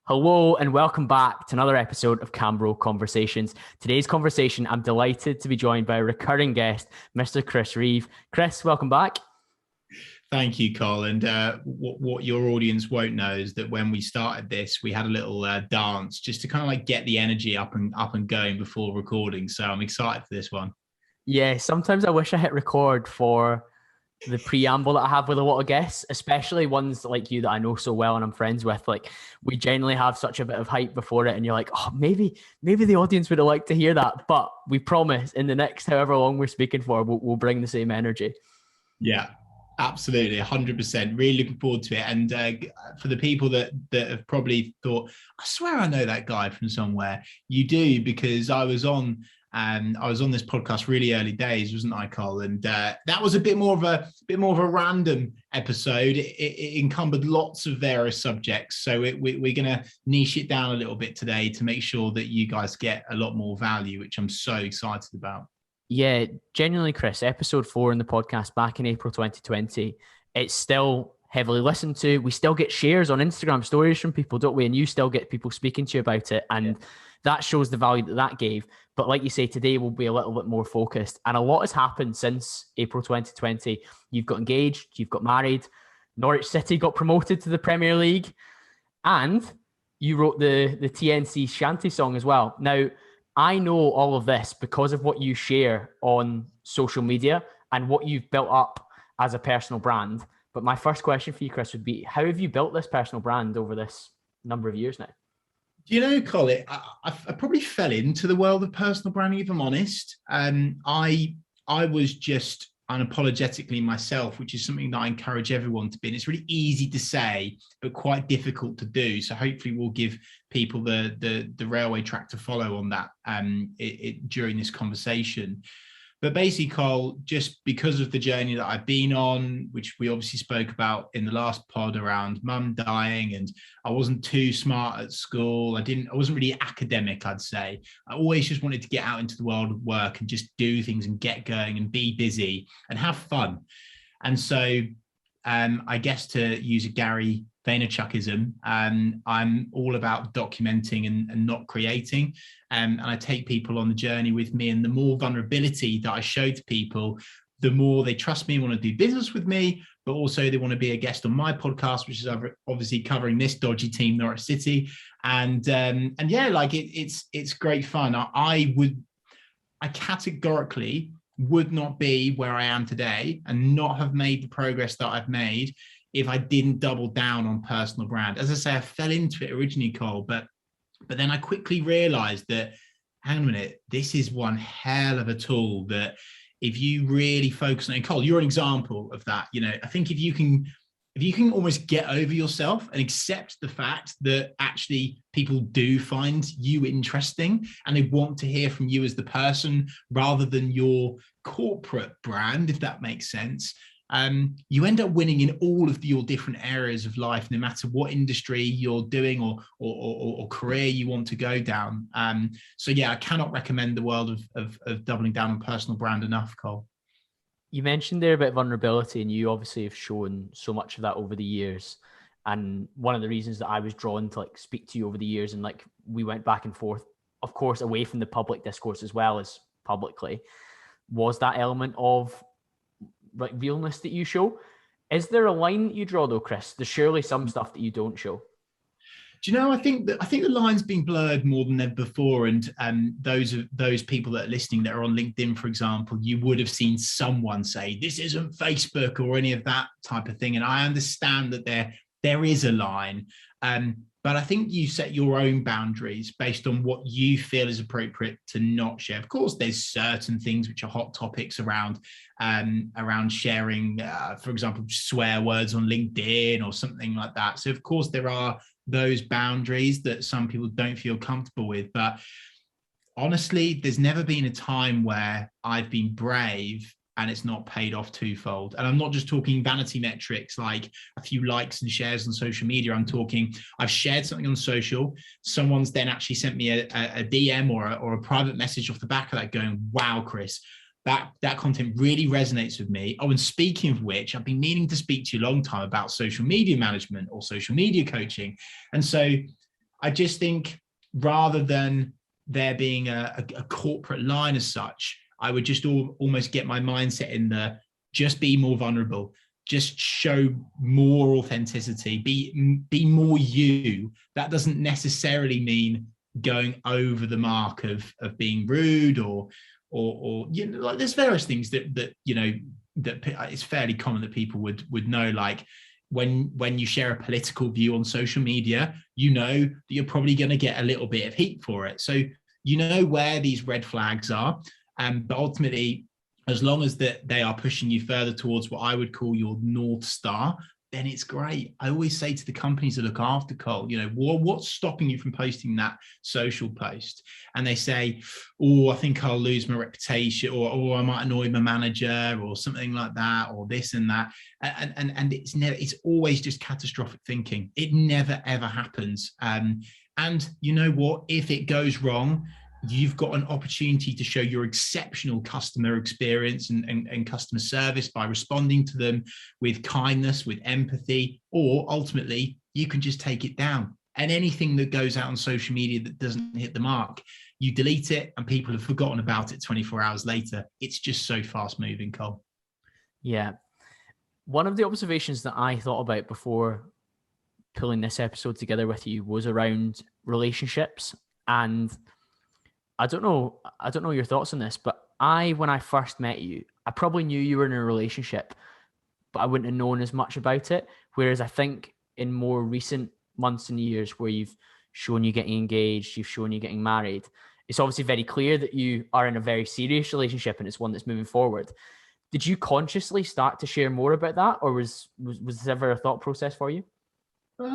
Hello and welcome back to another episode of CamBro Conversations. Today's conversation, I'm delighted to be joined by a recurring guest, Mr. Chris Reeve. Chris, welcome back. Thank you, Cole. And what your audience won't know is that when we started this, we had a little dance just to kind of like get the energy up and going before recording. So I'm excited for this one. Yeah, sometimes I wish I hit record for the preamble that I have with a lot of guests, especially ones like you that I know so well and I'm friends with. Like, we generally have such a bit of hype before it, and you're like, oh, maybe the audience would have liked to hear that. But we promise in the next however long we're speaking for, we'll bring the same energy. Yeah, absolutely, 100%. Really looking forward to it. And for the people that have probably thought, I swear I know that guy from somewhere, you do, because I was on this podcast really early days, wasn't I, Cole? And that was a bit more of a random episode. It encumbered lots of various subjects, so we're going to niche it down a little bit today to make sure that you guys get a lot more value, which I'm so excited about. Yeah, genuinely, Chris, episode 4 in the podcast back in April 2020, it's still heavily listened to. We still get shares on Instagram stories from people, don't we? And you still get people speaking to you about it. And that shows the value that gave. But like you say, today we'll be a little bit more focused. And a lot has happened since April 2020. You've got engaged, you've got married, Norwich City got promoted to the Premier League, and you wrote the TNC Shanty song as well. Now, I know all of this because of what you share on social media and what you've built up as a personal brand. But my first question for you, Chris, would be, how have you built this personal brand over this number of years now? Do you know, Colin, I probably fell into the world of personal branding, if I'm honest. I was just unapologetically myself, which is something that I encourage everyone to be. And it's really easy to say, but quite difficult to do. So hopefully we'll give people the railway track to follow on that during this conversation. But basically, Cole, just because of the journey that I've been on, which we obviously spoke about in the last pod around mum dying, and I wasn't too smart at school. I wasn't really academic, I'd say. I always just wanted to get out into the world of work and just do things and get going and be busy and have fun. And so I guess, to use a Gary Vaynerchukism, I'm all about documenting and not creating. And I take people on the journey with me. And the more vulnerability that I show to people, the more they trust me and want to do business with me, but also they want to be a guest on my podcast, which is obviously covering this dodgy team, Norwich City. And yeah, like it's great fun. I categorically would not be where I am today and not have made the progress that I've made if I didn't double down on personal brand. As I say, I fell into it originally, Cole, but then I quickly realized that, hang on a minute, this is one hell of a tool that if you really focus on it, and Cole, you're an example of that. You know, I think if you can almost get over yourself and accept the fact that actually people do find you interesting and they want to hear from you as the person rather than your corporate brand, if that makes sense, you end up winning in all of your different areas of life, no matter what industry you're doing or career you want to go down. So yeah, I cannot recommend the world of doubling down on personal brand enough, Cole. You mentioned there about vulnerability, and you obviously have shown so much of that over the years. And one of the reasons that I was drawn to like speak to you over the years, and like we went back and forth, of course, away from the public discourse as well as publicly, was that element of like realness that you show. Is there a line that you draw though, Chris? There's surely some stuff that you don't show. Do you know? I think the line's been blurred more than ever before, and those people that are listening that are on LinkedIn, for example, you would have seen someone say this isn't Facebook or any of that type of thing. And I understand that there is a line, but I think you set your own boundaries based on what you feel is appropriate to not share. Of course, there's certain things which are hot topics around sharing, for example, swear words on LinkedIn or something like that. So of course there are those boundaries that some people don't feel comfortable with. But honestly, there's never been a time where I've been brave and it's not paid off twofold. And I'm not just talking vanity metrics like a few likes and shares on social media. I'm talking, I've shared something on social, someone's then actually sent me a DM or a private message off the back of that going, wow, Chris, that content really resonates with me. Oh, and speaking of which, I've been meaning to speak to you a long time about social media management or social media coaching. And so I just think rather than there being a corporate line as such, I would just almost get my mindset in the just be more vulnerable, just show more authenticity, be more you. That doesn't necessarily mean going over the mark of being rude or you know, like there's various things that you know that it's fairly common that people would know, like when you share a political view on social media, you know that you're probably going to get a little bit of heat for it. So you know where these red flags are, but ultimately, as long as that they are pushing you further towards what I would call your North Star, then it's great. I always say to the companies that look after Cole, you know, what's stopping you from posting that social post? And they say, oh, I think I'll lose my reputation, or I might annoy my manager, or something like that, or this and that. And it's always just catastrophic thinking. It never, ever happens. And you know what? If it goes wrong, you've got an opportunity to show your exceptional customer experience and customer service by responding to them with kindness, with empathy, or ultimately you can just take it down. And anything that goes out on social media that doesn't hit the mark, you delete it and people have forgotten about it 24 hours later. It's just so fast moving, Cole. Yeah. One of the observations that I thought about before pulling this episode together with you was around relationships. And I don't know your thoughts on this, but when I first met you, I probably knew you were in a relationship, but I wouldn't have known as much about it. Whereas I think in more recent months and years where you've shown you getting engaged, you've shown you getting married, it's obviously very clear that you are in a very serious relationship and it's one that's moving forward. Did you consciously start to share more about that, or was this ever a thought process for you? Do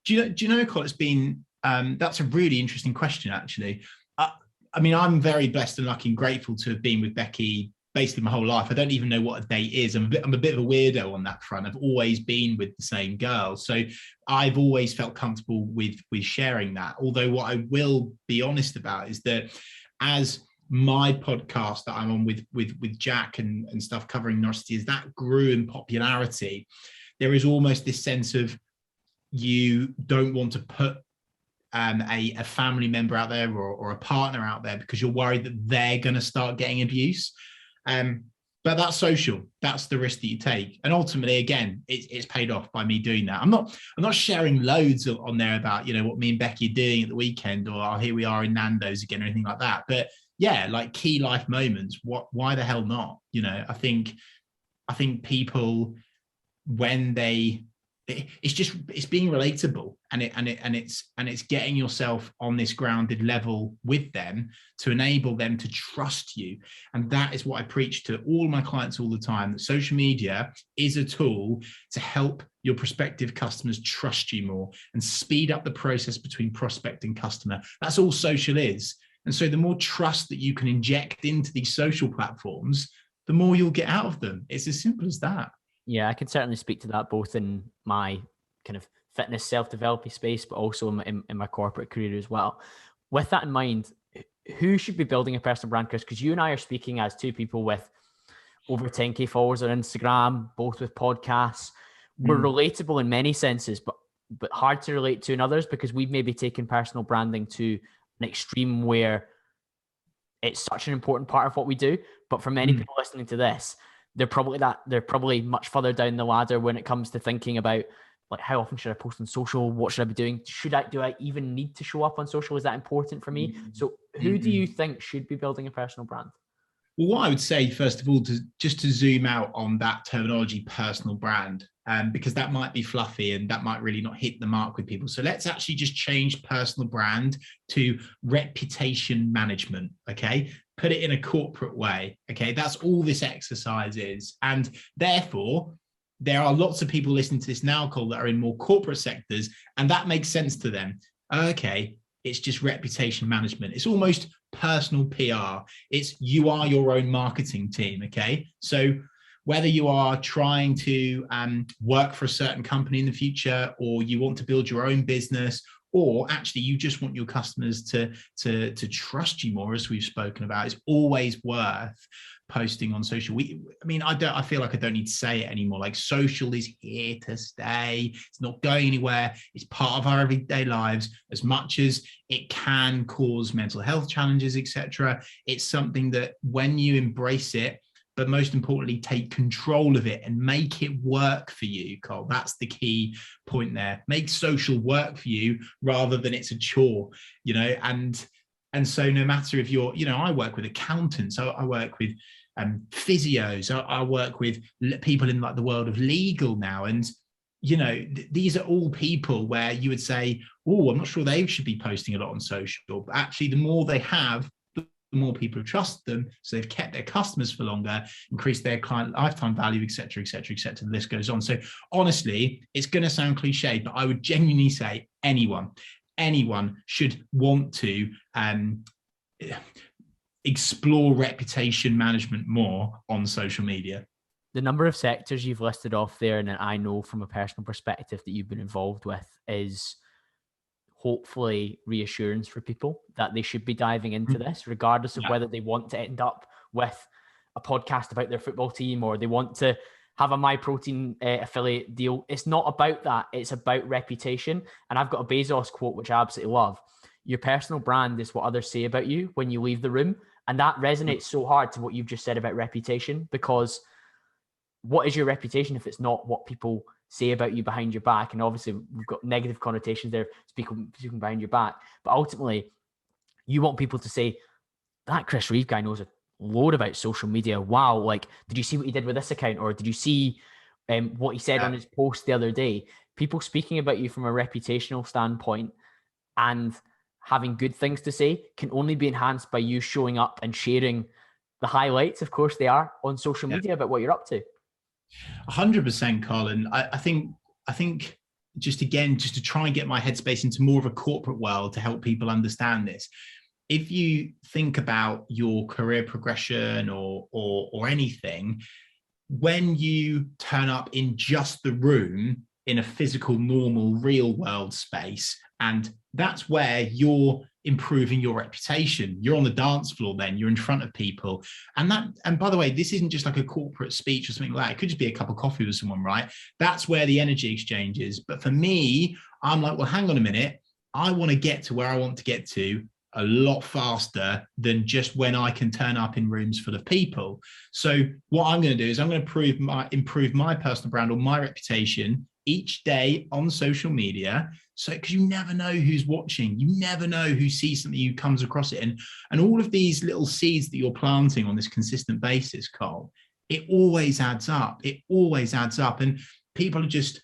you know, Cole, it's been, that's a really interesting question, actually. I mean, I'm very blessed and lucky and grateful to have been with Becky basically my whole life. I don't even know what a date is. I'm a bit of a weirdo on that front. I've always been with the same girl. So I've always felt comfortable with sharing that. Although what I will be honest about is that as my podcast that I'm on with Jack and stuff covering narcissism, as that grew in popularity, there is almost this sense of you don't want to put a family member out there or a partner out there because you're worried that they're going to start getting abuse. But that's social. That's the risk that you take. And ultimately, again, it's paid off by me doing that. I'm not sharing loads on there about, you know, what me and Becky are doing at the weekend, or here we are in Nando's again, or anything like that. But yeah, like key life moments. Why the hell not? You know, I think people, when it's being relatable and it's getting yourself on this grounded level with them to enable them to trust you. And that is what I preach to all my clients all the time, that social media is a tool to help your prospective customers trust you more and speed up the process between prospect and customer. That's all social is. And so the more trust that you can inject into these social platforms, the more you'll get out of them. It's as simple as that. Yeah, I can certainly speak to that both in my kind of fitness self-developing space, but also in my corporate career as well. With that in mind, who should be building a personal brand, Chris? Because you and I are speaking as two people with over 10K followers on Instagram, both with podcasts. We're relatable in many senses, but hard to relate to in others because we've maybe taken personal branding to an extreme where it's such an important part of what we do. But for many people listening to this, they're probably much further down the ladder when it comes to thinking about, like, how often should I post on social? What should I be doing? Do I even need to show up on social? Is that important for me? So who do you think should be building a personal brand? Well, what I would say, first of all, to zoom out on that terminology, personal brand, because that might be fluffy and that might really not hit the mark with people. So let's actually just change personal brand to reputation management, okay? Put it in a corporate way, okay? That's all this exercise is. And therefore, there are lots of people listening to this now, Cole, that are in more corporate sectors, and that makes sense to them. Okay, it's just reputation management. It's almost personal PR. You are your own marketing team, okay? So whether you are trying to work for a certain company in the future, or you want to build your own business, or actually you just want your customers to trust you more, as we've spoken about, it's always worth posting on social. I feel like I don't need to say it anymore. Like, social is here to stay. It's not going anywhere. It's part of our everyday lives. As much as it can cause mental health challenges, etc., it's something that when you embrace it, but most importantly, take control of it and make it work for you, Cole. That's the key point there. Make social work for you rather than it's a chore, and so no matter if you're, I work with accountants, I work with physios, I work with people in like the world of legal now. And, these are all people where you would say, oh, I'm not sure they should be posting a lot on social. But actually, the more they have, the more people trust them. So they've kept their customers for longer, increased their client lifetime value, et cetera, et cetera, et cetera. The list goes on. So honestly, it's going to sound cliche, but I would genuinely say anyone should want to explore reputation management more on social media. The number of sectors you've listed off there, and I know from a personal perspective that you've been involved with, is hopefully reassurance for people that they should be diving into this, regardless of whether they want to end up with a podcast about their football team or they want to have a MyProtein affiliate deal. It's not about that. It's about reputation. And I've got a Bezos quote, which I absolutely love. Your personal brand is what others say about you when you leave the room. And that resonates so hard to what you've just said about reputation, because what is your reputation if it's not what people say about you behind your back? And obviously we've got negative connotations there, speaking behind your back, but ultimately you want people to say, that Chris Reeve guy knows a load about social media. Wow. Like, did you see what he did with this account? Or did you see what he said on his post the other day? People speaking about you from a reputational standpoint and having good things to say can only be enhanced by you showing up and sharing the highlights, of course they are, on social media about what you're up to. 100%, Colin. I think just to try and get my headspace into more of a corporate world to help people understand this. If you think about your career progression or anything, when you turn up in just the room in a physical, normal, real world space, and that's where you're improving your reputation. You're on the dance floor then, you're in front of people. And by the way, this isn't just like a corporate speech or something like that. It could just be a cup of coffee with someone, right? That's where the energy exchange is. But for me, I'm like, well, hang on a minute. I want to get to where I want to get to a lot faster than just when I can turn up in rooms full of people. So what I'm going to do is I'm going to improve my personal brand or my reputation each day on social media. So, because you never know who's watching, you never know who sees something, who comes across it. And all of these little seeds that you're planting on this consistent basis, Cole, it always adds up. It always adds up. And people are just,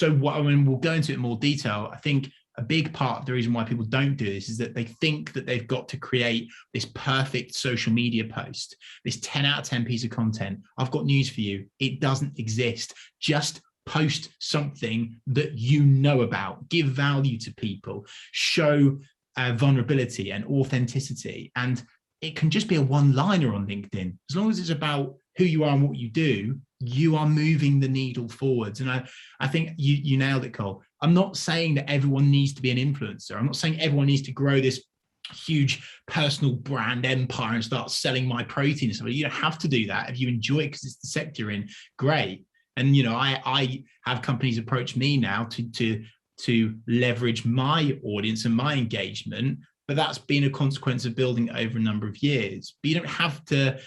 we'll go into it in more detail. I think a big part of the reason why people don't do this is that they think that they've got to create this perfect social media post, this 10 out of 10 piece of content. I've got news for you. It doesn't exist. Just post something that you know about, give value to people, show vulnerability and authenticity. And it can just be a one-liner on LinkedIn. As long as it's about who you are and what you do, you are moving the needle forwards. And I think you nailed it, Cole. I'm not saying that everyone needs to be an influencer. I'm not saying everyone needs to grow this huge personal brand empire and start selling MyProtein and stuff. You don't have to do that. If you enjoy it because it's the sector you're in, great. And I have companies approach me now to leverage my audience and my engagement, but that's been a consequence of building over a number of years. But you don't have to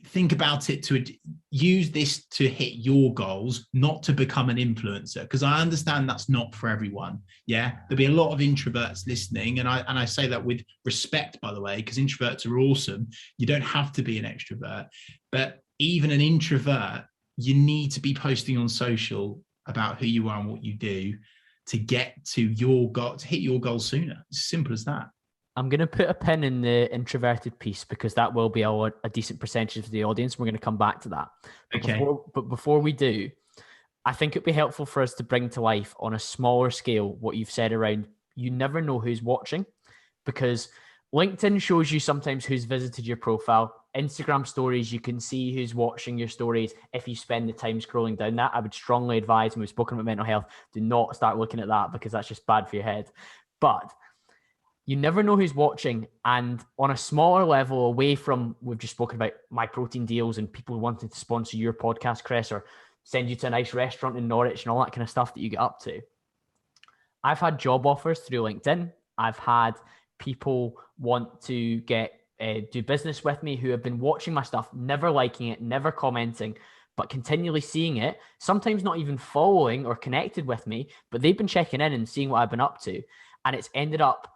think about it to use this to hit your goals, not to become an influencer, because I understand that's not for everyone. Yeah, there'll be a lot of introverts listening, and I say that with respect, by the way, because introverts are awesome. You don't have to be an extrovert, but even an introvert, you need to be posting on social about who you are and what you do to get to your goal, to hit your goal sooner. It's as simple as that. I'm going to put a pin in the introverted piece because that will be a decent percentage of the audience. We're going to come back to that. But before we do, I think it'd be helpful for us to bring to life on a smaller scale what you've said around you never know who's watching, because LinkedIn shows you sometimes who's visited your profile. Instagram stories, you can see who's watching your stories. If you spend the time scrolling down that, I would strongly advise, and we've spoken about mental health, do not start looking at that because that's just bad for your head. But you never know who's watching. And on a smaller level, away from, we've just spoken about my protein deals and people wanting to sponsor your podcast, Chris, or send you to a nice restaurant in Norwich and all that kind of stuff that you get up to. I've had job offers through LinkedIn. I've had people want to do business with me who have been watching my stuff, never liking it, never commenting, but continually seeing it, sometimes not even following or connected with me, but they've been checking in and seeing what I've been up to. And it's ended up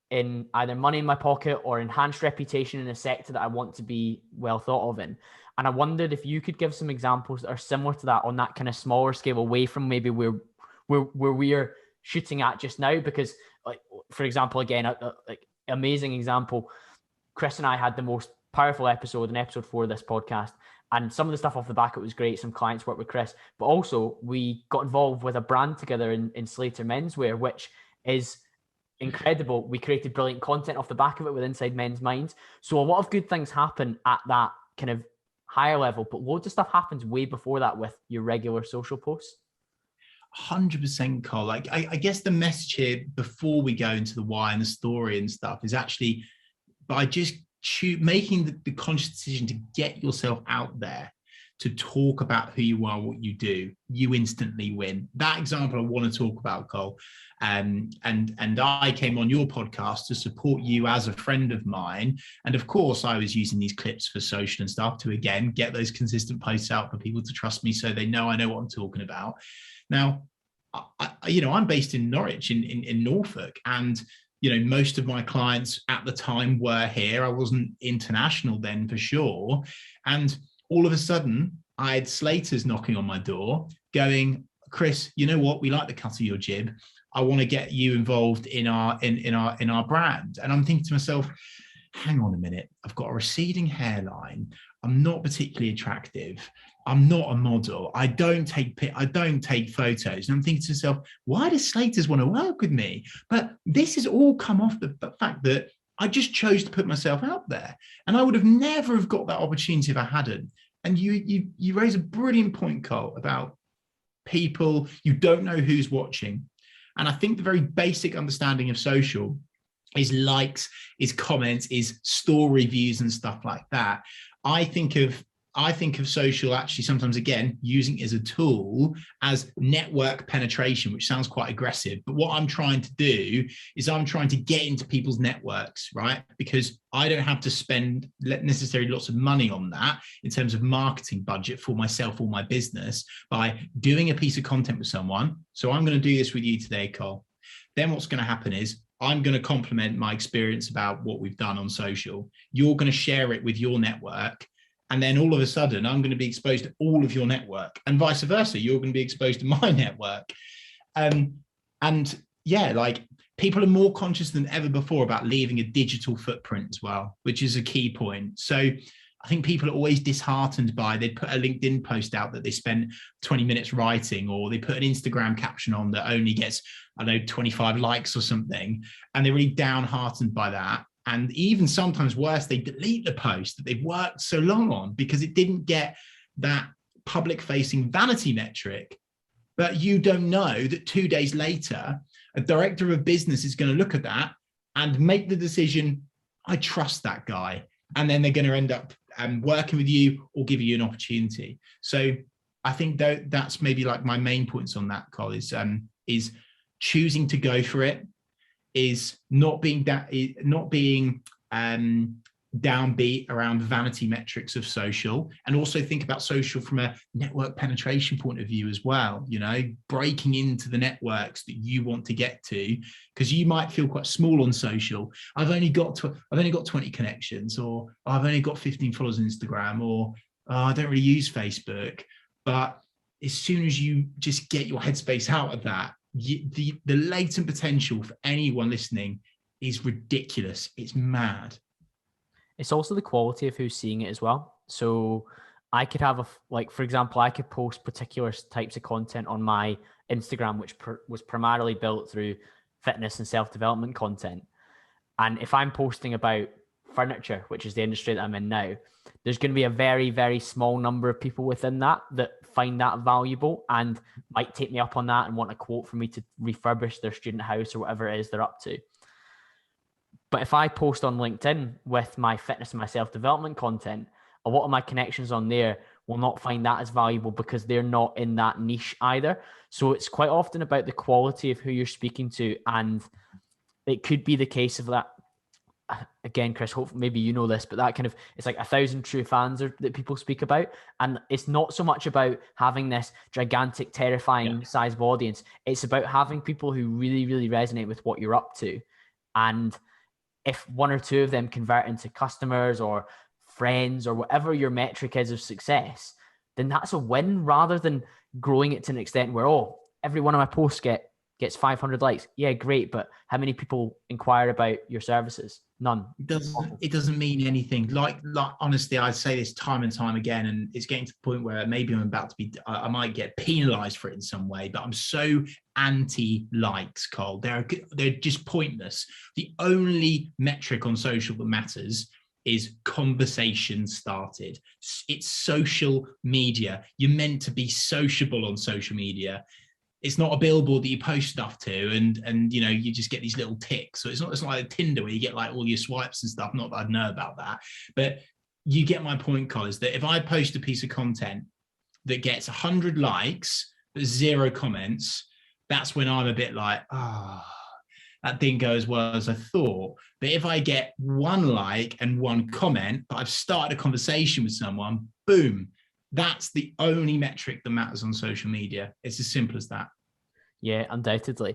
in either money in my pocket or enhanced reputation in a sector that I want to be well thought of in. And I wondered if you could give some examples that are similar to that on that kind of smaller scale, away from maybe where we're shooting at just now. Because, like, for example, again, like amazing example, Chris and I had the most powerful episode in episode 4 of this podcast. And some of the stuff off the back, it was great. Some clients worked with Chris, but also we got involved with a brand together in Slater Menswear, which is incredible. We created brilliant content off the back of it with Inside Men's Minds. So a lot of good things happen at that kind of higher level, but loads of stuff happens way before that with your regular social posts. 100%, Cole. Like, I guess the message here before we go into the why and the story and stuff is actually by just making the conscious decision to get yourself out there, to talk about who you are, what you do, you instantly win. That example I want to talk about, Cole. And I came on your podcast to support you as a friend of mine. And of course, I was using these clips for social and stuff to, again, get those consistent posts out for people to trust me so they know I know what I'm talking about. Now, I'm based in Norwich, in Norfolk, and most of my clients at the time were here. I wasn't international then for sure. And all of a sudden, I had Slaters knocking on my door going, Chris, you know what? We like the cut of your jib. I want to get you involved in our brand. And I'm thinking to myself, hang on a minute. I've got a receding hairline. I'm not particularly attractive. I'm not a model. I don't take photos. And I'm thinking to myself, why does Slaters want to work with me? But this has all come off the fact that I just chose to put myself out there, and I would have never have got that opportunity if I hadn't. And you raise a brilliant point, Cole, about people, you don't know who's watching. And I think the very basic understanding of social is likes, is comments, is story views and stuff like that. I think of social actually sometimes, again, using it as a tool as network penetration, which sounds quite aggressive. But what I'm trying to do is I'm trying to get into people's networks, right? Because I don't have to spend necessarily lots of money on that in terms of marketing budget for myself or my business by doing a piece of content with someone. So I'm going to do this with you today, Cole. Then what's going to happen is I'm going to complement my experience about what we've done on social. You're going to share it with your network. And then all of a sudden, I'm going to be exposed to all of your network, and vice versa. You're going to be exposed to my network. And yeah, like, people are more conscious than ever before about leaving a digital footprint as well, which is a key point. So I think people are always disheartened by, they put a LinkedIn post out that they spent 20 minutes writing, or they put an Instagram caption on that only gets, 25 likes or something. And they're really downhearted by that. And even sometimes worse, they delete the post that they've worked so long on because it didn't get that public-facing vanity metric. But you don't know that 2 days later, a director of business is going to look at that and make the decision, I trust that guy. And then they're going to end up working with you or giving you an opportunity. So I think that's maybe like my main points on that, Cole, is choosing to go for it, is not being downbeat around vanity metrics of social, and also think about social from a network penetration point of view as well. Breaking into the networks that you want to get to, because you might feel quite small on social. I've only got 20 connections, or I've only got 15 followers on Instagram, or I don't really use Facebook. But as soon as you just get your headspace out of that, the latent potential for anyone listening is ridiculous. It's mad. It's also the quality of who's seeing it as well. So I could have for example, I could post particular types of content on my Instagram, which was primarily built through fitness and self-development content. And if I'm posting about furniture, which is the industry that I'm in now, there's going to be a very, very small number of people within that find that valuable and might take me up on that and want a quote for me to refurbish their student house or whatever it is they're up to. But if I post on LinkedIn with my fitness and my self-development content, a lot of my connections on there will not find that as valuable because they're not in that niche either. So it's quite often about the quality of who you're speaking to. And it could be the case of that. Again, Chris, hopefully maybe you know this, but that kind of, it's like 1,000 true fans that people speak about. And it's not so much about having this gigantic, terrifying size of audience. It's about having people who really, really resonate with what you're up to. And if one or two of them convert into customers or friends or whatever your metric is of success, then that's a win rather than growing it to an extent where, oh, every one of my posts gets 500 likes. Yeah, great. But how many people inquire about your services? None. It doesn't mean anything. Like honestly, I say this time and time again, and it's getting to the point where maybe I might get penalized for it in some way, but I'm so anti-likes, Cole. They're just pointless. The only metric on social that matters is conversation started. It's social media. You're meant to be sociable on social media. It's not a billboard that you post stuff to and you know, you just get these little ticks. So it's not like Tinder where you get like all your swipes and stuff. Not that I know about that, but you get my point, Col, is that if I post a piece of content that gets 100 likes but 0 comments, that's when I'm a bit like, that didn't go as well as I thought. But if I get 1 like and 1 comment, but I've started a conversation with someone, boom, that's the only metric that matters on social media. It's as simple as that. Yeah, undoubtedly.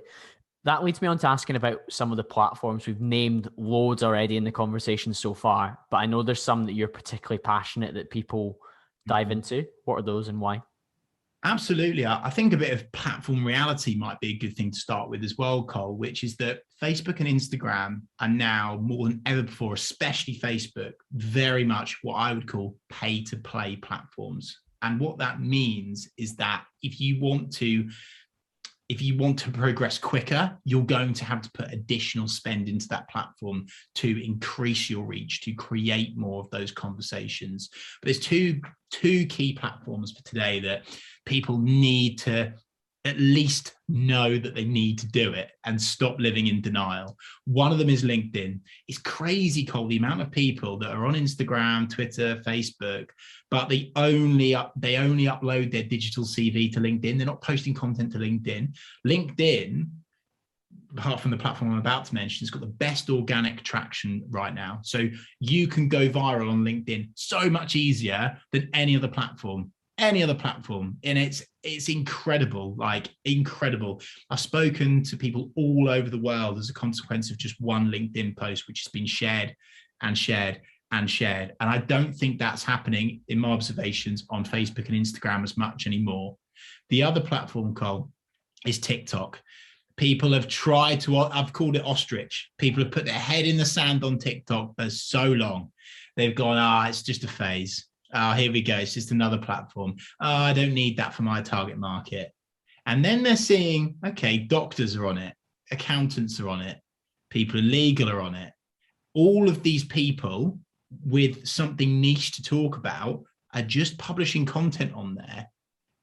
That leads me on to asking about some of the platforms. We've named loads already in the conversation so far, but I know there's some that you're particularly passionate that people dive into. What are those and why? Absolutely. I think a bit of platform reality might be a good thing to start with as well, Cole, which is that Facebook and Instagram are now more than ever before, especially Facebook, very much what I would call pay to play platforms. And what that means is that if you want to progress quicker, you're going to have to put additional spend into that platform to increase your reach, to create more of those conversations. But there's two key platforms for today that people need to at least know that they need to do it and stop living in denial. One of them is LinkedIn. It's crazy, Cole, the amount of people that are on Instagram, Twitter, Facebook, but they only upload their digital CV to LinkedIn. They're not posting content to LinkedIn. LinkedIn, apart from the platform I'm about to mention, has got the best organic traction right now. So you can go viral on LinkedIn so much easier than any other platform. And it's incredible, like incredible. I've spoken to people all over the world as a consequence of just one LinkedIn post, which has been shared and shared and shared. And I don't think that's happening in my observations on Facebook and Instagram as much anymore. The other platform, Cole, is TikTok. People have tried to, I've called it ostrich. People have put their head in the sand on TikTok for so long. They've gone, it's just a phase. Oh, here we go. It's just another platform. Oh, I don't need that for my target market. And then they're seeing, okay, doctors are on it. Accountants are on it. People in legal are on it. All of these people with something niche to talk about are just publishing content on there.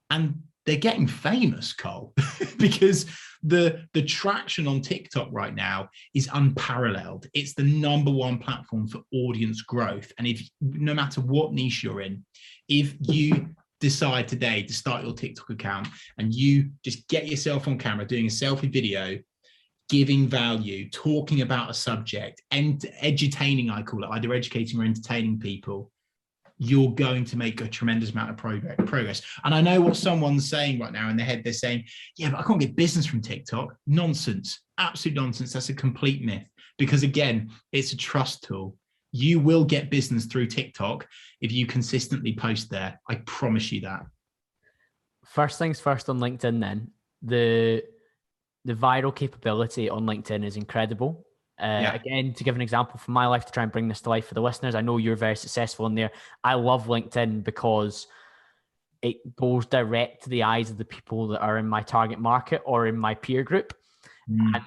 And they're getting famous, Cole, because the traction on TikTok right now is unparalleled. It's the #1 platform for audience growth. And if no matter what niche you're in, if you decide today to start your TikTok account and you just get yourself on camera doing a selfie video, giving value, talking about a subject, and edutaining, I call it, either educating or entertaining people, you're going to make a tremendous amount of progress. And I know what someone's saying right now in their head. They're saying, yeah, but I can't get business from TikTok. Nonsense. Absolute nonsense. That's a complete myth. Because again, it's a trust tool. You will get business through TikTok if you consistently post there. I promise you that. First things first on LinkedIn then. The viral capability on LinkedIn is incredible. Again, to give an example from my life to try and bring this to life for the listeners, I know you're very successful in there. I love LinkedIn because it goes direct to the eyes of the people that are in my target market or in my peer group. And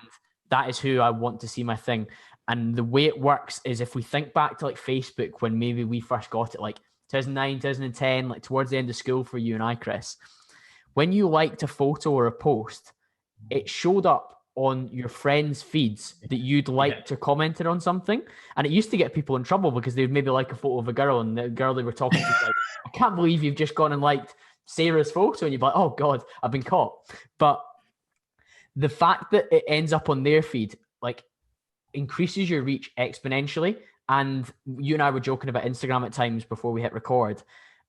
that is who I want to see my thing. And the way it works is, if we think back to like Facebook, when maybe we first got it, like 2009, 2010, like towards the end of school for you and I, Chris, when you liked a photo or a post, it showed up on your friends' feeds that you'd liked or commented on something. And it used to get people in trouble because they'd maybe like a photo of a girl, and the girl they were talking to was like, I can't believe you've just gone and liked Sarah's photo. And you'd be like, oh God, I've been caught. But the fact that it ends up on their feed, like, increases your reach exponentially. And you and I were joking about Instagram at times before we hit record.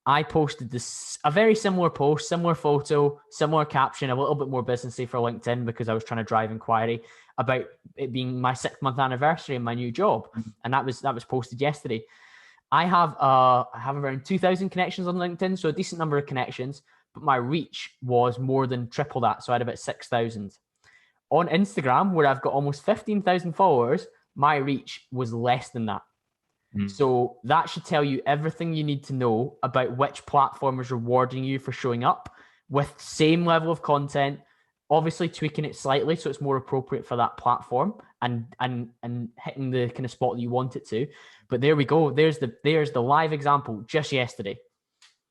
I posted a very similar post, similar photo, similar caption, a little bit more businessy for LinkedIn because I was trying to drive inquiry about it being my 6-month anniversary in my new job. And that was posted yesterday. I have around 2,000 connections on LinkedIn, so a decent number of connections, but my reach was more than triple that. So I had about 6,000. On Instagram, where I've got almost 15,000 followers, my reach was less than that. So that should tell you everything you need to know about which platform is rewarding you for showing up with same level of content, obviously tweaking it slightly so it's more appropriate for that platform and hitting the kind of spot that you want it to. But there we go. There's the live example just yesterday.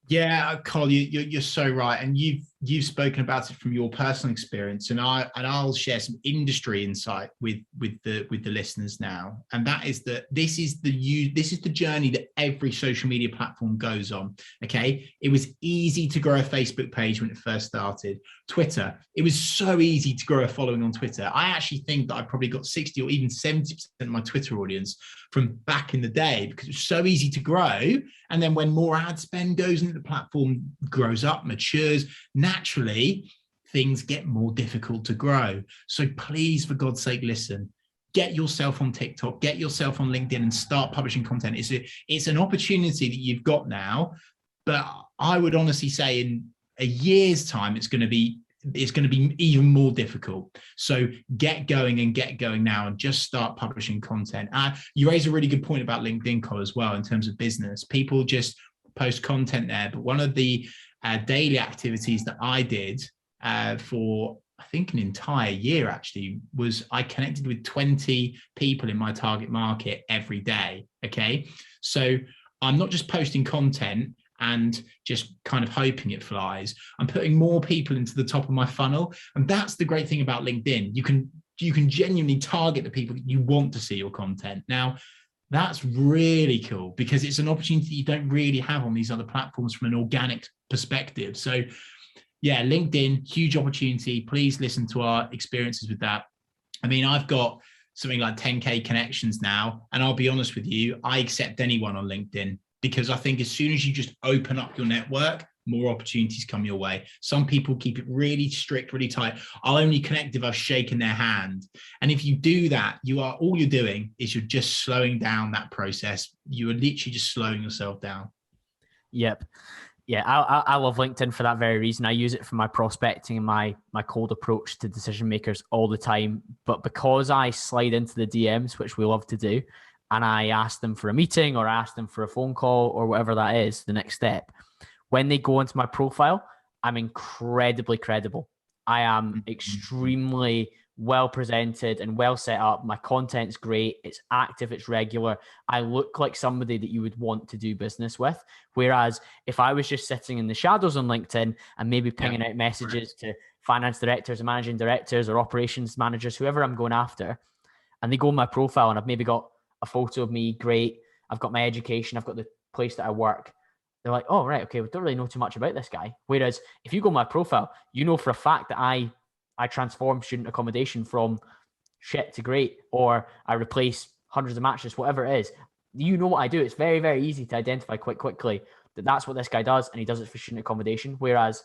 Yeah, Col, you're so right, and you've spoken about it from your personal experience, and I'll share some industry insight with the listeners now, and that is that this is the journey that every social media platform goes on. Okay, it was easy to grow a Facebook page when it first started. Twitter, it was so easy to grow a following on Twitter. I actually think that I probably got 60 or even 70% of my Twitter audience from back in the day because it was so easy to grow. And then when more ad spend goes into the platform, grows up, matures, naturally, things get more difficult to grow. So please, for God's sake, listen. Get yourself on TikTok, get yourself on LinkedIn and start publishing content. It's an opportunity that you've got now, but I would honestly say in a year's time, it's going to be even more difficult. So get going now and just start publishing content. You raise a really good point about LinkedIn, Col, as well, in terms of business. People just post content there. But one of the daily activities that I did for, I think, an entire year actually was I connected with 20 people in my target market every day. Okay. So I'm not just posting content and just kind of hoping it flies. I'm putting more people into the top of my funnel. And that's the great thing about LinkedIn. You can genuinely target the people that you want to see your content. Now, that's really cool because it's an opportunity you don't really have on these other platforms from an organic perspective. So yeah, LinkedIn, huge opportunity. Please listen to our experiences with that. I mean, I've got something like 10K connections now. And I'll be honest with you, I accept anyone on LinkedIn, because I think as soon as you just open up your network, more opportunities come your way. Some people keep it really strict, really tight. I'll only connect if I've shaken their hand. And if you do that, all you're doing is you're just slowing down that process. You are literally just slowing yourself down. Yep. Yeah, I love LinkedIn for that very reason. I use it for my prospecting and my cold approach to decision makers all the time. But because I slide into the DMs, which we love to do, and I ask them for a meeting or ask them for a phone call or whatever that is, the next step, when they go into my profile, I'm incredibly credible. I am extremely well presented and well set up. My content's great. It's active. It's regular. I look like somebody that you would want to do business with. Whereas if I was just sitting in the shadows on LinkedIn and maybe pinging out messages to finance directors and managing directors or operations managers, whoever I'm going after, and they go on my profile and I've maybe got a photo of me, great. I've got my education. I've got the place that I work. They're like, oh, right, okay, we don't really know too much about this guy. Whereas if you go on my profile, you know for a fact that I transform student accommodation from shit to great, or I replace hundreds of mattresses, whatever it is. You know what I do. It's very, very easy to identify quite quickly that that's what this guy does, and he does it for student accommodation. Whereas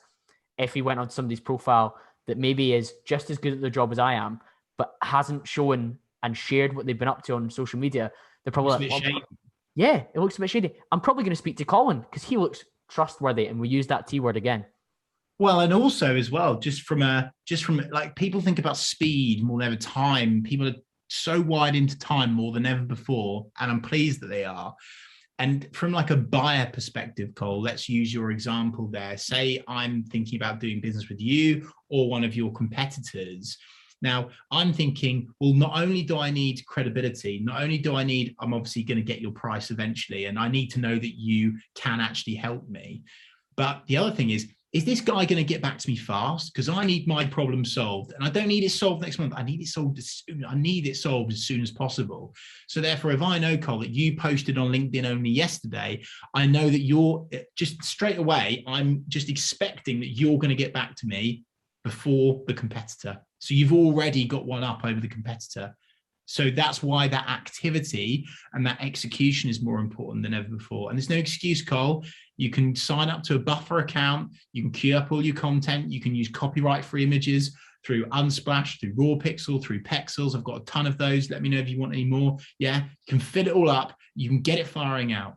if he went on somebody's profile that maybe is just as good at their job as I am, but hasn't shown and shared what they've been up to on social media, they're probably like, well, yeah, it looks a bit shady. I'm probably going to speak to Colin because he looks trustworthy, and we use that T word again. Well, and also as well, just from like, people think about speed more than ever, time. People are so wide into time more than ever before, and I'm pleased that they are. And from like a buyer perspective, Cole, let's use your example there. Say I'm thinking about doing business with you or one of your competitors. Now, I'm thinking, well, not only do I need credibility, not only do I need, I'm obviously going to get your price eventually, and I need to know that you can actually help me. But the other thing is this guy going to get back to me fast? Because I need my problem solved, and I don't need it solved next month. I need it solved as soon as possible. So therefore, if I know, Cole, that you posted on LinkedIn only yesterday, I know that you're just straight away, I'm just expecting that you're going to get back to me before the competitor. So you've already got one up over the competitor. So that's why that activity and that execution is more important than ever before. And there's no excuse, Cole. You can sign up to a buffer account. You can queue up all your content. You can use copyright-free images through Unsplash, through Raw Pixel, through Pexels. I've got a ton of those. Let me know if you want any more. Yeah, you can fill it all up. You can get it firing out.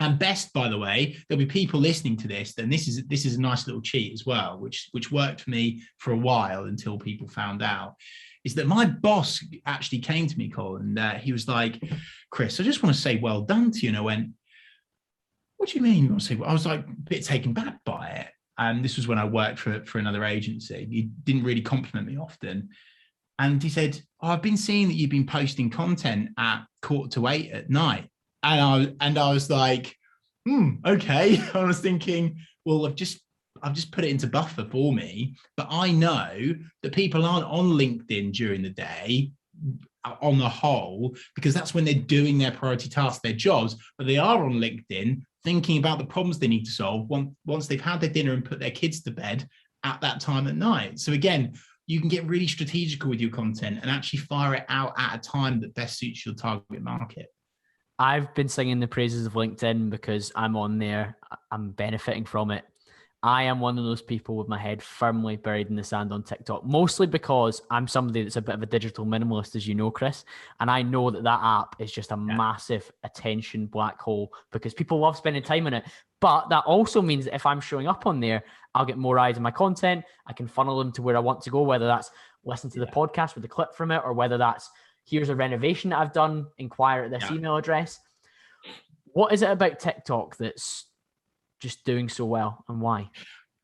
And best, by the way, there'll be people listening to this, then this is a nice little cheat as well, which worked for me for a while until people found out, is that my boss actually came to me, Colin, and he was like, Chris, I just want to say well done to you. And I went, what do you mean you want to say? Well, I was like a bit taken back by it. And this was when I worked for another agency. He didn't really compliment me often. And he said, I've been seeing that you've been posting content at 7:45 at night. And I was like, okay. I was thinking, well, I've just put it into buffer for me, but I know that people aren't on LinkedIn during the day on the whole, because that's when they're doing their priority tasks, their jobs, but they are on LinkedIn thinking about the problems they need to solve once they've had their dinner and put their kids to bed at that time at night. So again, you can get really strategical with your content and actually fire it out at a time that best suits your target market. I've been singing the praises of LinkedIn because I'm on there. I'm benefiting from it. I am one of those people with my head firmly buried in the sand on TikTok, mostly because I'm somebody that's a bit of a digital minimalist, as you know, Chris. And I know that app is just a massive attention black hole because people love spending time on it. But that also means that if I'm showing up on there, I'll get more eyes on my content. I can funnel them to where I want to go, whether that's listen to the podcast with a clip from it, or whether that's here's a renovation that I've done, inquire at this email address. What is it about TikTok that's just doing so well, and why?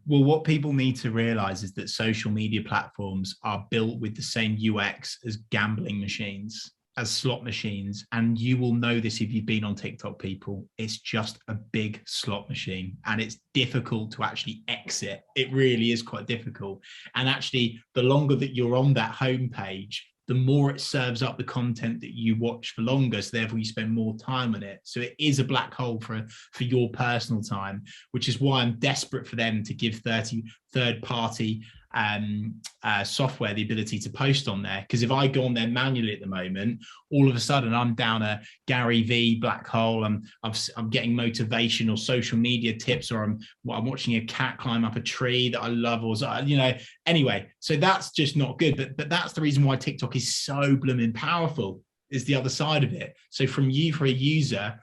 Well, what people need to realize is that social media platforms are built with the same UX as gambling machines, as slot machines. And you will know this if you've been on TikTok, people. It's just a big slot machine, and it's difficult to actually exit. It really is quite difficult. And actually, the longer that you're on that homepage, the more it serves up the content that you watch for longer. So therefore you spend more time on it. So it is a black hole for your personal time, which is why I'm desperate for them to give third-party software the ability to post on there. Because if I go on there manually at the moment, all of a sudden I'm down a Gary V black hole. I'm getting motivational social media tips, or I'm watching a cat climb up a tree that I love, or anyway. So that's just not good. But that's the reason why TikTok is so blooming powerful, is the other side of it. So for a user,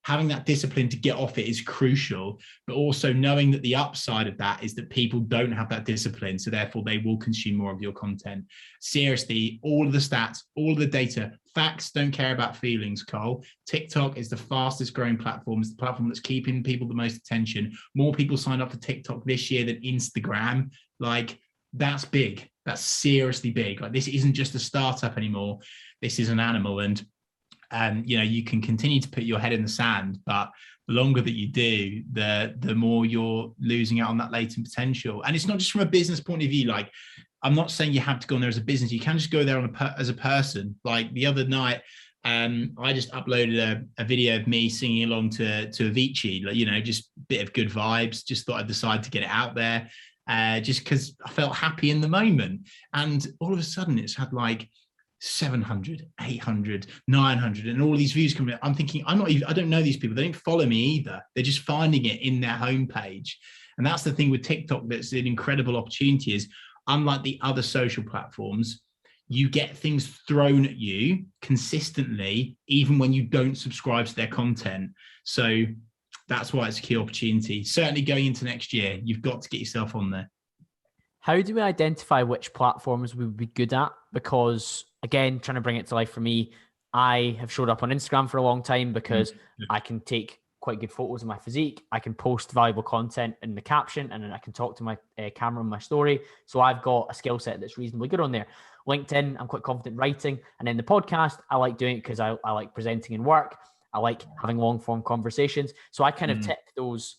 having that discipline to get off it is crucial, but also knowing that the upside of that is that people don't have that discipline. So therefore they will consume more of your content. Seriously, all of the stats, all of the data, facts don't care about feelings, Cole. TikTok is the fastest growing platform. It's the platform that's keeping people the most attention. More people signed up for TikTok this year than Instagram. Like, that's big. That's seriously big. Like, this isn't just a startup anymore. This is an animal. And you can continue to put your head in the sand, but the longer that you do, the more you're losing out on that latent potential. And it's not just from a business point of view. Like, I'm not saying you have to go on there as a business. You can just go there as a person. Like the other night, I just uploaded a video of me singing along to Avicii, like, just a bit of good vibes. Just thought I'd decide to get it out there, just because I felt happy in the moment. And all of a sudden it's had like 700, 800, 900, and all these views coming in. I'm thinking, I don't know these people. They don't follow me either. They're just finding it in their homepage. And that's the thing with TikTok that's an incredible opportunity, is unlike the other social platforms, you get things thrown at you consistently, even when you don't subscribe to their content. So that's why it's a key opportunity. Certainly going into next year, you've got to get yourself on there. How do we identify which platforms we would be good at? Because again, trying to bring it to life for me, I have showed up on Instagram for a long time because I can take quite good photos of my physique. I can post valuable content in the caption, and then I can talk to my camera on my story. So I've got a skill set that's reasonably good on there. LinkedIn, I'm quite confident writing. And then the podcast, I like doing it because I like presenting in work. I like having long form conversations. So I kind of tick those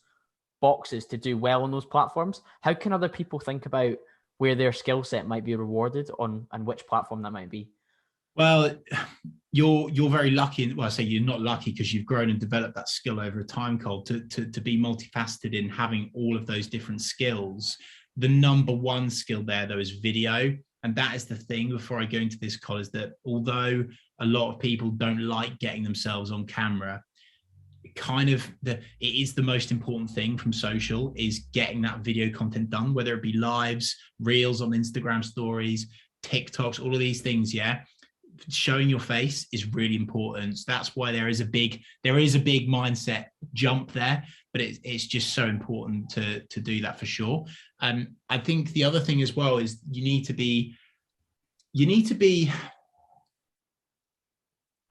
boxes to do well on those platforms. How can other people think about where their skill set might be rewarded on, and which platform that might be? Well, you're very lucky. Well, I say you're not lucky because you've grown and developed that skill over a time, Cole, to be multifaceted in having all of those different skills. The number one skill there, though, is video. And that is the thing before I go into this, Cole, is that although a lot of people don't like getting themselves on camera, it is the most important thing from social, is getting that video content done, whether it be lives, reels on Instagram stories, TikToks, all of these things. Yeah. Showing your face is really important. So that's why there is a big mindset jump there, but it's just so important to do that for sure. I think the other thing as well is you need to be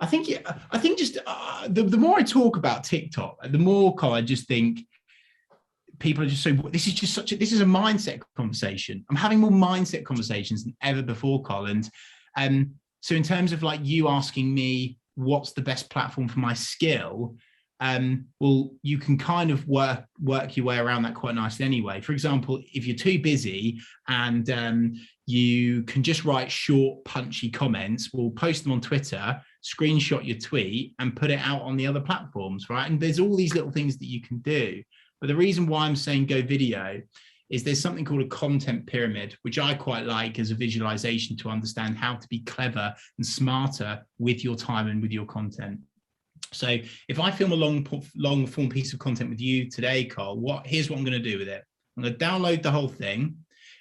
I think just the more I talk about TikTok, the more, Carl, I just think people are just so, this is a mindset conversation. I'm having more mindset conversations than ever before, Carl. And so in terms of like you asking me what's the best platform for my skill, well, you can kind of work your way around that quite nicely anyway. For example, if you're too busy and you can just write short, punchy comments, we'll post them on Twitter, screenshot your tweet and put it out on the other platforms, right? And there's all these little things that you can do. But the reason why I'm saying go video is there's something called a content pyramid, which I quite like as a visualization to understand how to be clever and smarter with your time and with your content. So if I film a long form piece of content with you today, Carl, here's what I'm going to do with it. I'm going to download the whole thing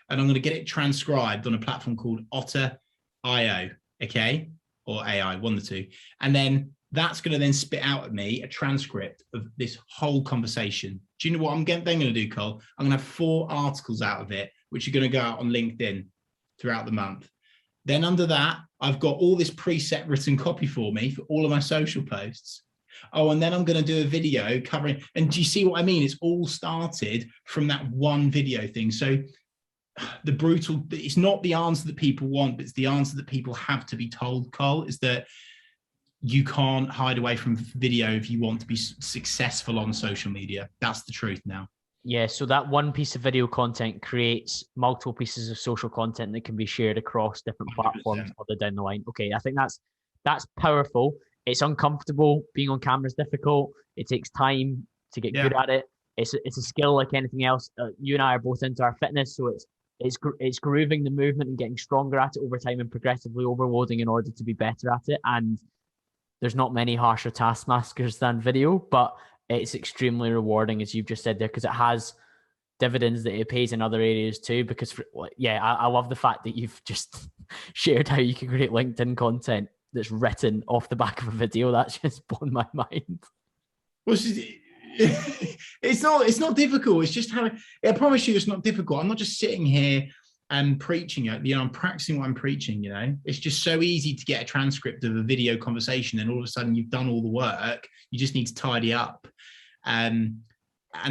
and I'm going to get it transcribed on a platform called Otter.io, okay? Or AI, one of the two. And then that's going to then spit out at me a transcript of this whole conversation. Do you know what I'm then going to do, Cole? I'm going to have 4 articles out of it, which are going to go out on LinkedIn throughout the month. Then under that, I've got all this preset written copy for me for all of my social posts. Oh, and then I'm going to do a video covering, and do you see what I mean? It's all started from that one video thing. So it's not the answer that people want, but it's the answer that people have to be told, Cole, is that you can't hide away from video if you want to be successful on social media. That's the truth now. Yeah, so that one piece of video content creates multiple pieces of social content that can be shared across different platforms 100%. Further down the line. Okay, I think that's powerful. It's uncomfortable. Being on camera is difficult. It takes time to get good at it. It's a skill like anything else. You and I are both into our fitness, so it's grooving the movement and getting stronger at it over time and progressively overloading in order to be better at it. And there's not many harsher taskmasters than video, but it's extremely rewarding, as you've just said there, because it has dividends that it pays in other areas too. Because I love the fact that you've just shared how you can create LinkedIn content that's written off the back of a video. That's just blown my mind. Well, it's not difficult. It's just I promise you it's not difficult. I'm not just sitting here and preaching it. I'm practicing what I'm preaching, It's just so easy to get a transcript of a video conversation and all of a sudden you've done all the work. You just need to tidy up. And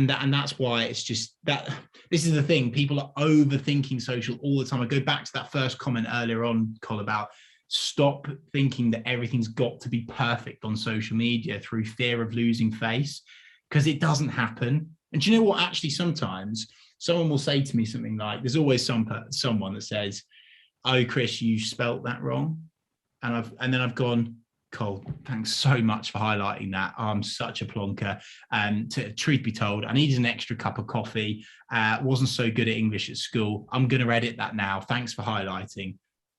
that's why it's just that this is the thing. People are overthinking social all the time. I go back to that first comment earlier on, Col, about stop thinking that everything's got to be perfect on social media through fear of losing face, because it doesn't happen. And do you know what? Actually, sometimes someone will say to me something like, there's always someone that says, "Oh, Chris, you spelt that wrong." And then I've gone, "Cole, thanks so much for highlighting that. I'm such a plonker. Truth be told, I needed an extra cup of coffee. Wasn't so good at English at school. I'm going to edit that now. Thanks for highlighting."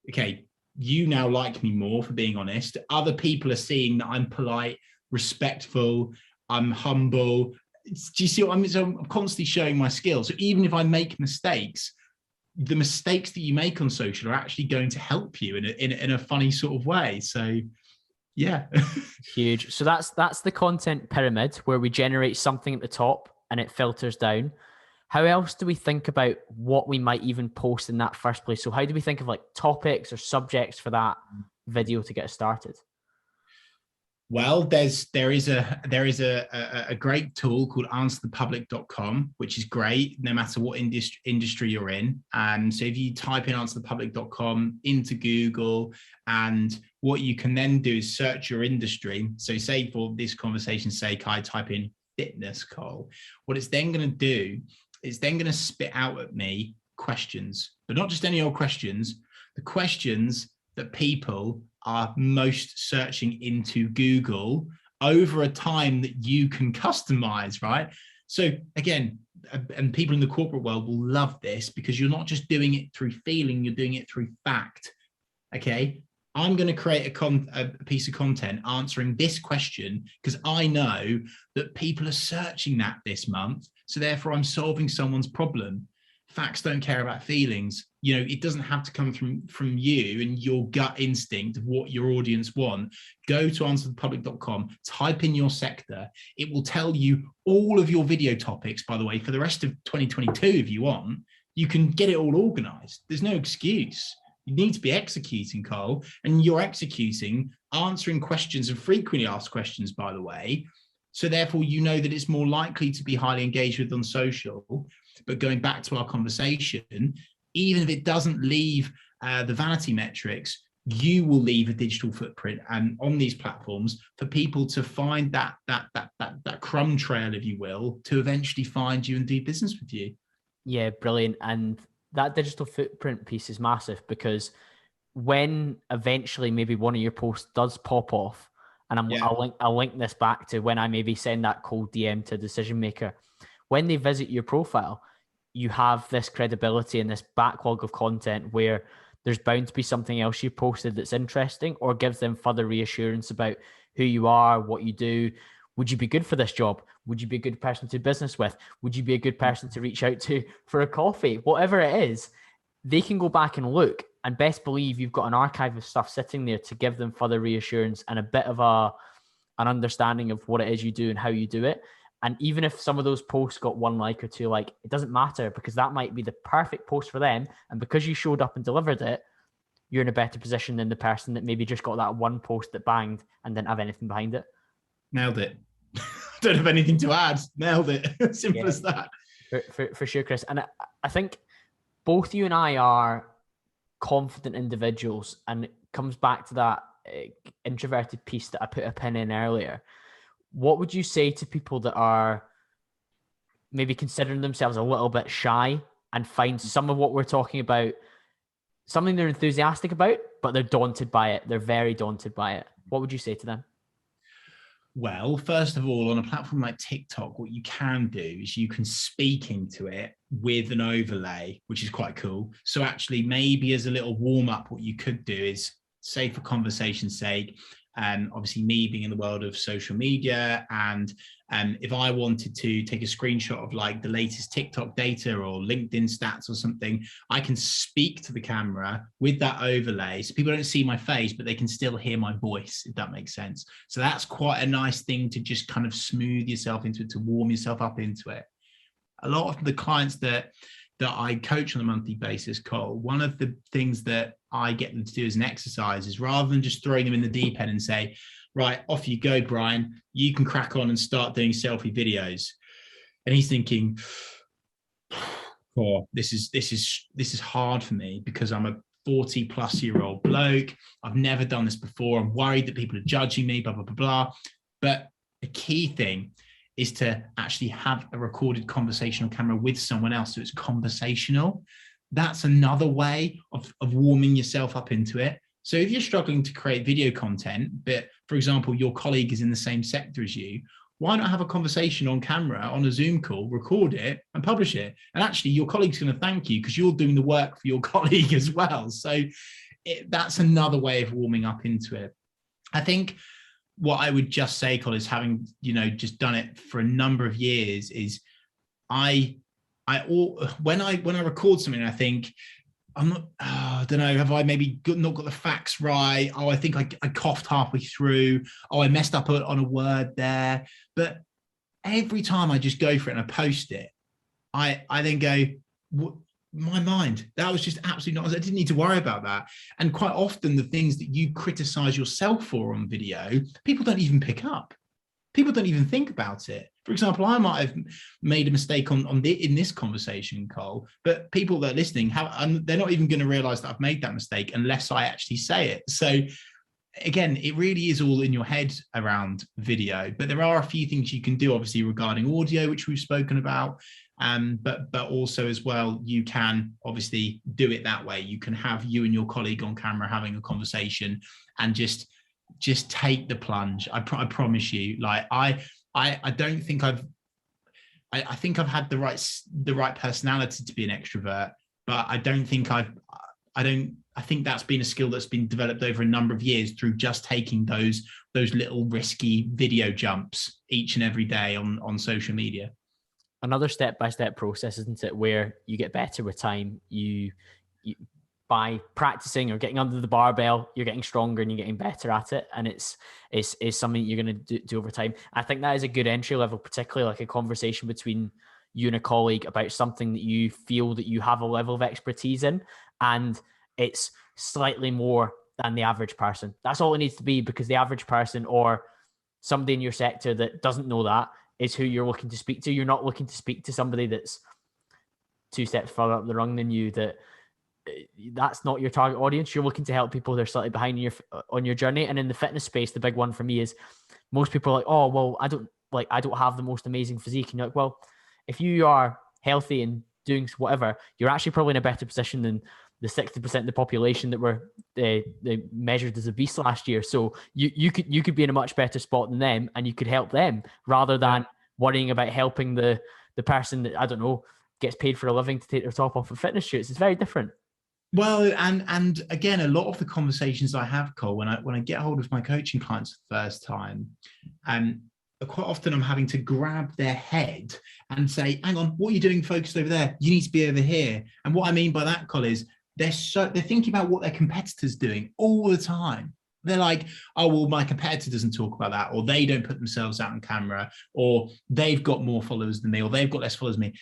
Okay, you now like me more for being honest. Other people are seeing that I'm polite, respectful, I'm humble. Do you see what I mean? So I'm constantly showing my skills. So even if I make mistakes, the mistakes that you make on social are actually going to help you in a funny sort of way. So yeah. Huge. So that's the content pyramid, where we generate something at the top and it filters down. How else do we think about what we might even post in that first place? So how do we think of like topics or subjects for that video to get us started? Well, there is a great tool called answerthepublic.com, which is great no matter what industry you're in. So if you type in answerthepublic.com into Google, and what you can then do is search your industry. So say for this conversation's sake, I type in fitness, Cole. What it's then going to do is then going to spit out at me questions, but not just any old questions, the questions that people are most searching into Google over a time that you can customize, right? So again, and people in the corporate world will love this because you're not just doing it through feeling, you're doing it through fact. Okay, I'm going to create a piece of content answering this question because I know that people are searching that this month. So therefore I'm solving someone's problem. Facts don't care about feelings. You know, it doesn't have to come from you and your gut instinct of what your audience want. Go to answerthepublic.com, type in your sector. It will tell you all of your video topics, by the way, for the rest of 2022, if you want. You can get it all organized. There's no excuse. You need to be executing, Cole, and you're executing, answering questions and frequently asked questions, by the way. So therefore, you know that it's more likely to be highly engaged with on social. But going back to our conversation, even if it doesn't leave the vanity metrics, you will leave a digital footprint and on these platforms for people to find that crumb trail, if you will, to eventually find you and do business with you. Yeah, brilliant. And that digital footprint piece is massive because when eventually maybe one of your posts does pop off, and I'll link this back to when I maybe send that cold DM to a decision maker, when they visit your profile, you have this credibility and this backlog of content where there's bound to be something else you posted that's interesting or gives them further reassurance about who you are, what you do. Would you be good for this job? Would you be a good person to do business with? Would you be a good person to reach out to for a coffee? Whatever it is, they can go back and look, and best believe you've got an archive of stuff sitting there to give them further reassurance and a bit of an understanding of what it is you do and how you do it. And even if some of those posts got 1 like or 2 like, it doesn't matter because that might be the perfect post for them. And because you showed up and delivered it, you're in a better position than the person that maybe just got that one post that banged and didn't have anything behind it. Nailed it. Don't have anything to add. Nailed it. Simple as that. For sure, Chris. And I think both you and I are confident individuals, and it comes back to that introverted piece that I put a pin in earlier. What would you say to people that are maybe considering themselves a little bit shy and find some of what we're talking about something they're enthusiastic about, but they're daunted by it? They're very daunted by it. What would you say to them? Well, first of all, on a platform like TikTok, what you can do is you can speak into it with an overlay, which is quite cool. So actually, maybe as a little warm up, what you could do is, say for conversation's sake, obviously me being in the world of social media, and if I wanted to take a screenshot of like the latest TikTok data or LinkedIn stats or something, I can speak to the camera with that overlay. So people don't see my face, but they can still hear my voice, if that makes sense. So that's quite a nice thing to just kind of smooth yourself into it, to warm yourself up into it. A lot of the clients that I coach on a monthly basis, Cole, one of the things that I get them to do as an exercise is, rather than just throwing them in the deep end and say, right, off you go, Brian, you can crack on and start doing selfie videos. And he's thinking, oh, this is hard for me because I'm a 40-plus-year-old bloke. I've never done this before. I'm worried that people are judging me, blah, blah, blah, blah. But the key thing is to actually have a recorded conversation on camera with someone else. So it's conversational. That's another way of warming yourself up into it. So if you're struggling to create video content, but for example, your colleague is in the same sector as you, why not have a conversation on camera, on a Zoom call, record it and publish it? And actually your colleague's going to thank you because you're doing the work for your colleague as well. So that's another way of warming up into it. I think what I would just say, Colin, is having, just done it for a number of years, is when I record something, I think I'm not, I don't know, have I maybe not got the facts right? Oh, I think I coughed halfway through. Oh, I messed up on a word there. But every time I just go for it and I post it, I then go, my mind. That was just absolutely not, I didn't need to worry about that. And quite often the things that you criticize yourself for on video, people don't even pick up. People don't even think about it. For example, I might have made a mistake in this conversation, Cole, but people that are listening, they're not even going to realize that I've made that mistake unless I actually say it. So again, it really is all in your head around video, but there are a few things you can do, obviously, regarding audio, which we've spoken about. But also as well, you can obviously do it that way. You can have you and your colleague on camera having a conversation and just take the plunge. I promise you. Like I don't think I think I've had the right personality to be an extrovert, but I think that's been a skill that's been developed over a number of years through just taking those little risky video jumps each and every day on social media. Another step-by-step process, isn't it, where you get better with time. You by practicing or getting under the barbell, you're getting stronger and you're getting better at it, and it's something you're going to do over time. I think that is a good entry level, particularly like a conversation between you and a colleague about something that you feel that you have a level of expertise in, and it's slightly more than the average person. That's all it needs to be, because the average person or somebody in your sector that doesn't know that is who you're looking to speak to. You're not looking to speak to somebody that's 2 steps further up the rung than you. That's not your target audience. You're looking to help people that are slightly behind you on your journey. And in the fitness space, the big one for me is most people are like, oh, well, I don't have the most amazing physique. And you're like, well, if you are healthy and doing whatever, you're actually probably in a better position than the 60% of the population that were they measured as obese last year. So you could be in a much better spot than them, and you could help them rather than worrying about helping the person that, I don't know, gets paid for a living to take their top off of fitness shoots. It's very different. Well, and again, a lot of the conversations I have, Cole, when I get hold of my coaching clients for the first time, quite often I'm having to grab their head and say, hang on, what are you doing focused over there? You need to be over here. And what I mean by that, Cole, is they're thinking about what their competitor's doing all the time. They're like, oh, well, my competitor doesn't talk about that, or they don't put themselves out on camera, or they've got more followers than me, or they've got less followers than me.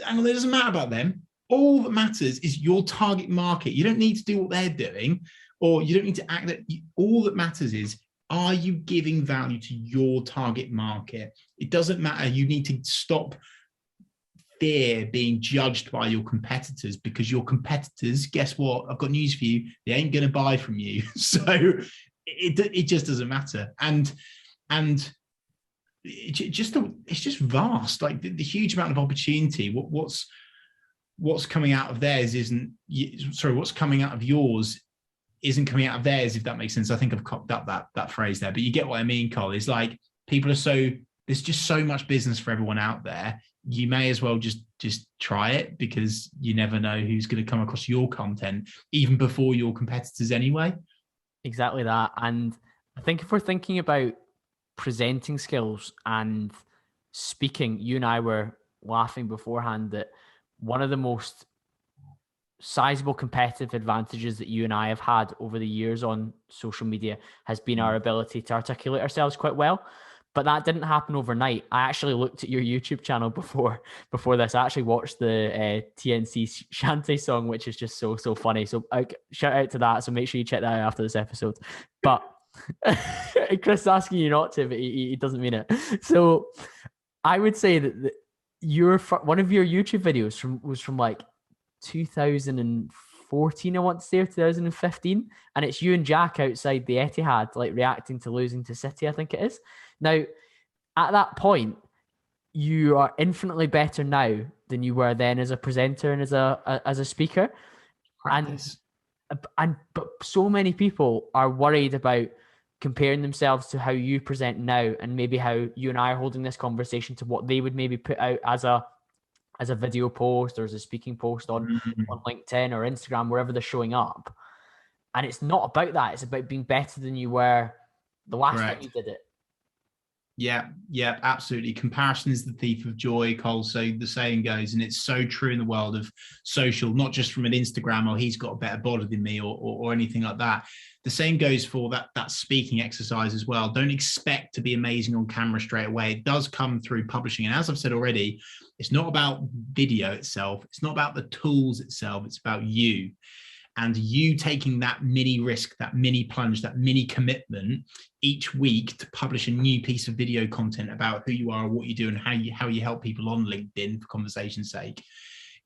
And it doesn't matter about them. All that matters is your target market. You don't need to do what they're doing, or you don't need to act that. All that matters is, are you giving value to your target market? It doesn't matter. You need to stop fear being judged by your competitors, because your competitors, guess what? I've got news for you. They ain't going to buy from you. So it just doesn't matter. And it's just vast. Like the huge amount of opportunity. What's coming out of theirs what's coming out of yours isn't coming out of theirs, if that makes sense. I think I've cocked up that phrase there, but you get what I mean, Cole. It's like there's just so much business for everyone out there. You may as well just try it, because you never know who's going to come across your content even before your competitors anyway. Exactly that. And I think if we're thinking about presenting skills and speaking, you and I were laughing beforehand that one of the most sizable competitive advantages that you and I have had over the years on social media has been our ability to articulate ourselves quite well. But that didn't happen overnight. I actually looked at your YouTube channel before this. I actually watched the TNC Shanty song, which is just so funny. So shout out to that. So make sure you check that out after this episode. But Chris is asking you not to, but he doesn't mean it. So I would say that one of your YouTube videos was from like 2014, I want to say, or 2015, and it's you and Jack outside the Etihad, like reacting to losing to City, I think it is. Now, at that point, you are infinitely better now than you were then as a presenter and as a speaker. Practice. But so many people are worried about comparing themselves to how you present now, and maybe how you and I are holding this conversation to what they would maybe put out as a video post or as a speaking post on LinkedIn or Instagram, wherever they're showing up. And it's not about that. It's about being better than you were the last time you did it. Yeah, absolutely. Comparison is the thief of joy, Cole. So the saying goes, and it's so true in the world of social, not just from an Instagram or he's got a better body than me or anything like that. The same goes for that speaking exercise as well. Don't expect to be amazing on camera straight away. It does come through publishing. And as I've said already, it's not about video itself. It's not about the tools itself. It's about you. And you taking that mini risk, that mini plunge, that mini commitment each week to publish a new piece of video content about who you are, what you do, and how you help people on LinkedIn for conversation's sake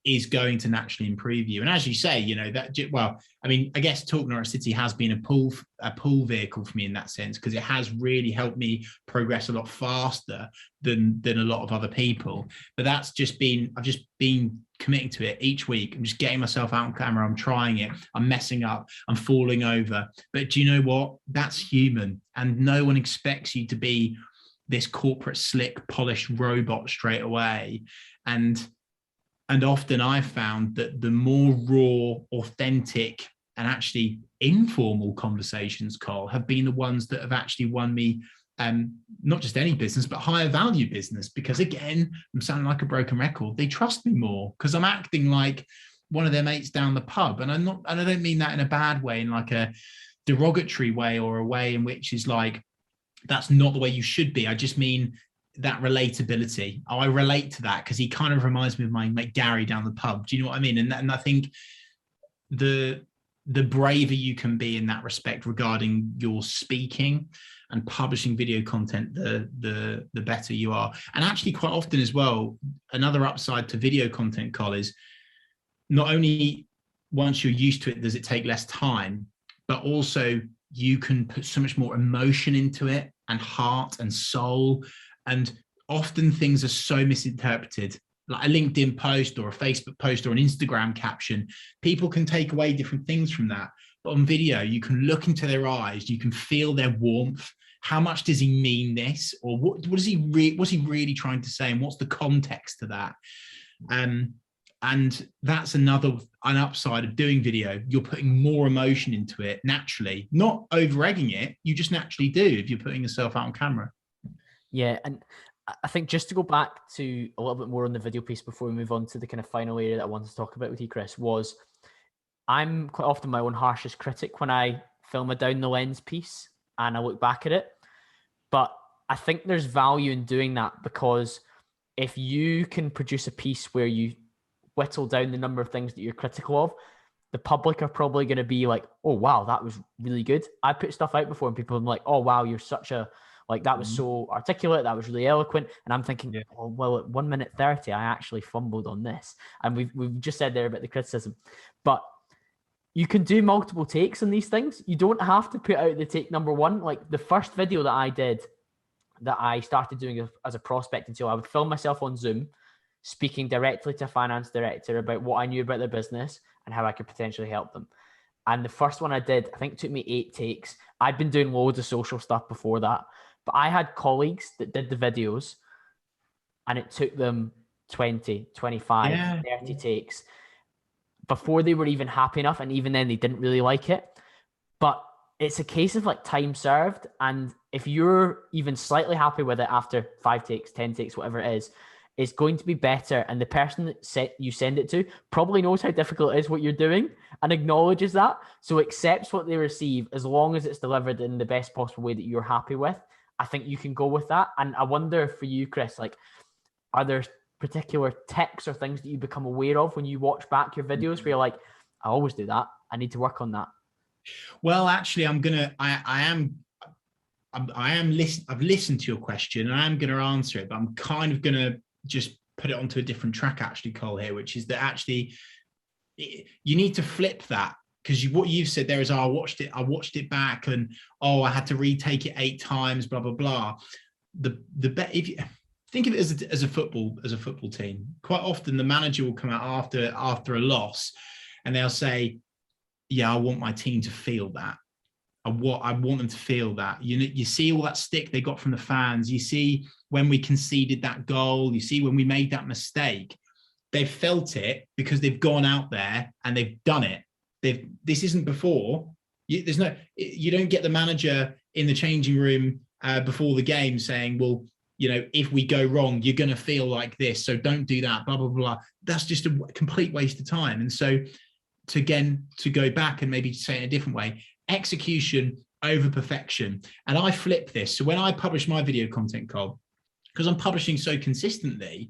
is going to naturally improve you. And as you say, I guess Talk Norwich City has been a pull vehicle for me in that sense, because it has really helped me progress a lot faster than a lot of other people. But I've just been committing to it each week. I'm just getting myself out on camera. I'm trying it. I'm messing up. I'm falling over. But do you know what? That's human. And no one expects you to be this corporate, slick, polished robot straight away. And often I've found that the more raw, authentic, and actually informal conversations, Cole, have been the ones that have actually won me not just any business, but higher value business. Because again, I'm sounding like a broken record. They trust me more because I'm acting like one of their mates down the pub. And I don't mean that in a bad way, in like a derogatory way or a way in which is like, that's not the way you should be. I just mean that relatability. I relate to that because he kind of reminds me of my mate Gary down the pub. Do you know what I mean? And I think the braver you can be in that respect regarding your speaking and publishing video content, the better you are. And actually quite often as well, another upside to video content, Col, is not only once you're used to it, does it take less time, but also you can put so much more emotion into it and heart and soul. And often things are so misinterpreted, like a LinkedIn post or a Facebook post or an Instagram caption. People can take away different things from that. But on video, you can look into their eyes, you can feel their warmth. How much does he mean this? Or what's he really trying to say? And what's the context to that? And that's an upside of doing video. You're putting more emotion into it naturally, not over egging it. You just naturally do if you're putting yourself out on camera. Yeah, and I think just to go back to a little bit more on the video piece before we move on to the kind of final area that I wanted to talk about with you, Chris, was I'm quite often my own harshest critic when I film a down the lens piece and I look back at it. But I think there's value in doing that, because if you can produce a piece where you whittle down the number of things that you're critical of, the public are probably going to be like, oh, wow, that was really good. I put stuff out before and people are like, oh, wow, you're such a, like, that was so articulate. That was really eloquent. And I'm thinking, oh, well, at 1 minute 30, I actually fumbled on this. And we've just said there about the criticism. But you can do multiple takes on these things. You don't have to put out the take number one. Like the first video that I did, that I started doing as a prospect, until I would film myself on Zoom, speaking directly to a finance director about what I knew about their business and how I could potentially help them. And the first one I did, I think it took me 8 takes. I'd been doing loads of social stuff before that, but I had colleagues that did the videos and it took them 20, 25, 30 takes before they were even happy enough. And even then they didn't really like it. But it's a case of like time served. And if you're even slightly happy with it after 5 takes, 10 takes, whatever it is, it's going to be better. And the person that you send it to probably knows how difficult it is what you're doing and acknowledges that. So accepts what they receive as long as it's delivered in the best possible way that you're happy with. I think you can go with that. And I wonder for you, Chris, like, are there particular tics or things that you become aware of when you watch back your videos where you're like, I always do that, I need to work on that? Well, actually, I've listened to your question and I'm going to answer it, but I'm kind of going to just put it onto a different track, actually, Cole, here, which is that actually you need to flip that. Because what you've said there is, oh, I watched it back, and oh, I had to retake it 8 times, blah blah blah. If you think of it as a football team, quite often the manager will come out after a loss, and they'll say, "Yeah, I want my team to feel that. I want them to feel that." You see all that stick they got from the fans. You see when we conceded that goal. You see when we made that mistake. They've felt it because they've gone out there and they've done it. This isn't before. You don't get the manager in the changing room before the game saying, well, you know, if we go wrong, you're going to feel like this, so don't do that, blah, blah, blah. That's just a complete waste of time. And so to go back and maybe say it in a different way, execution over perfection. And I flip this. So when I publish my video content, Cole, because I'm publishing so consistently,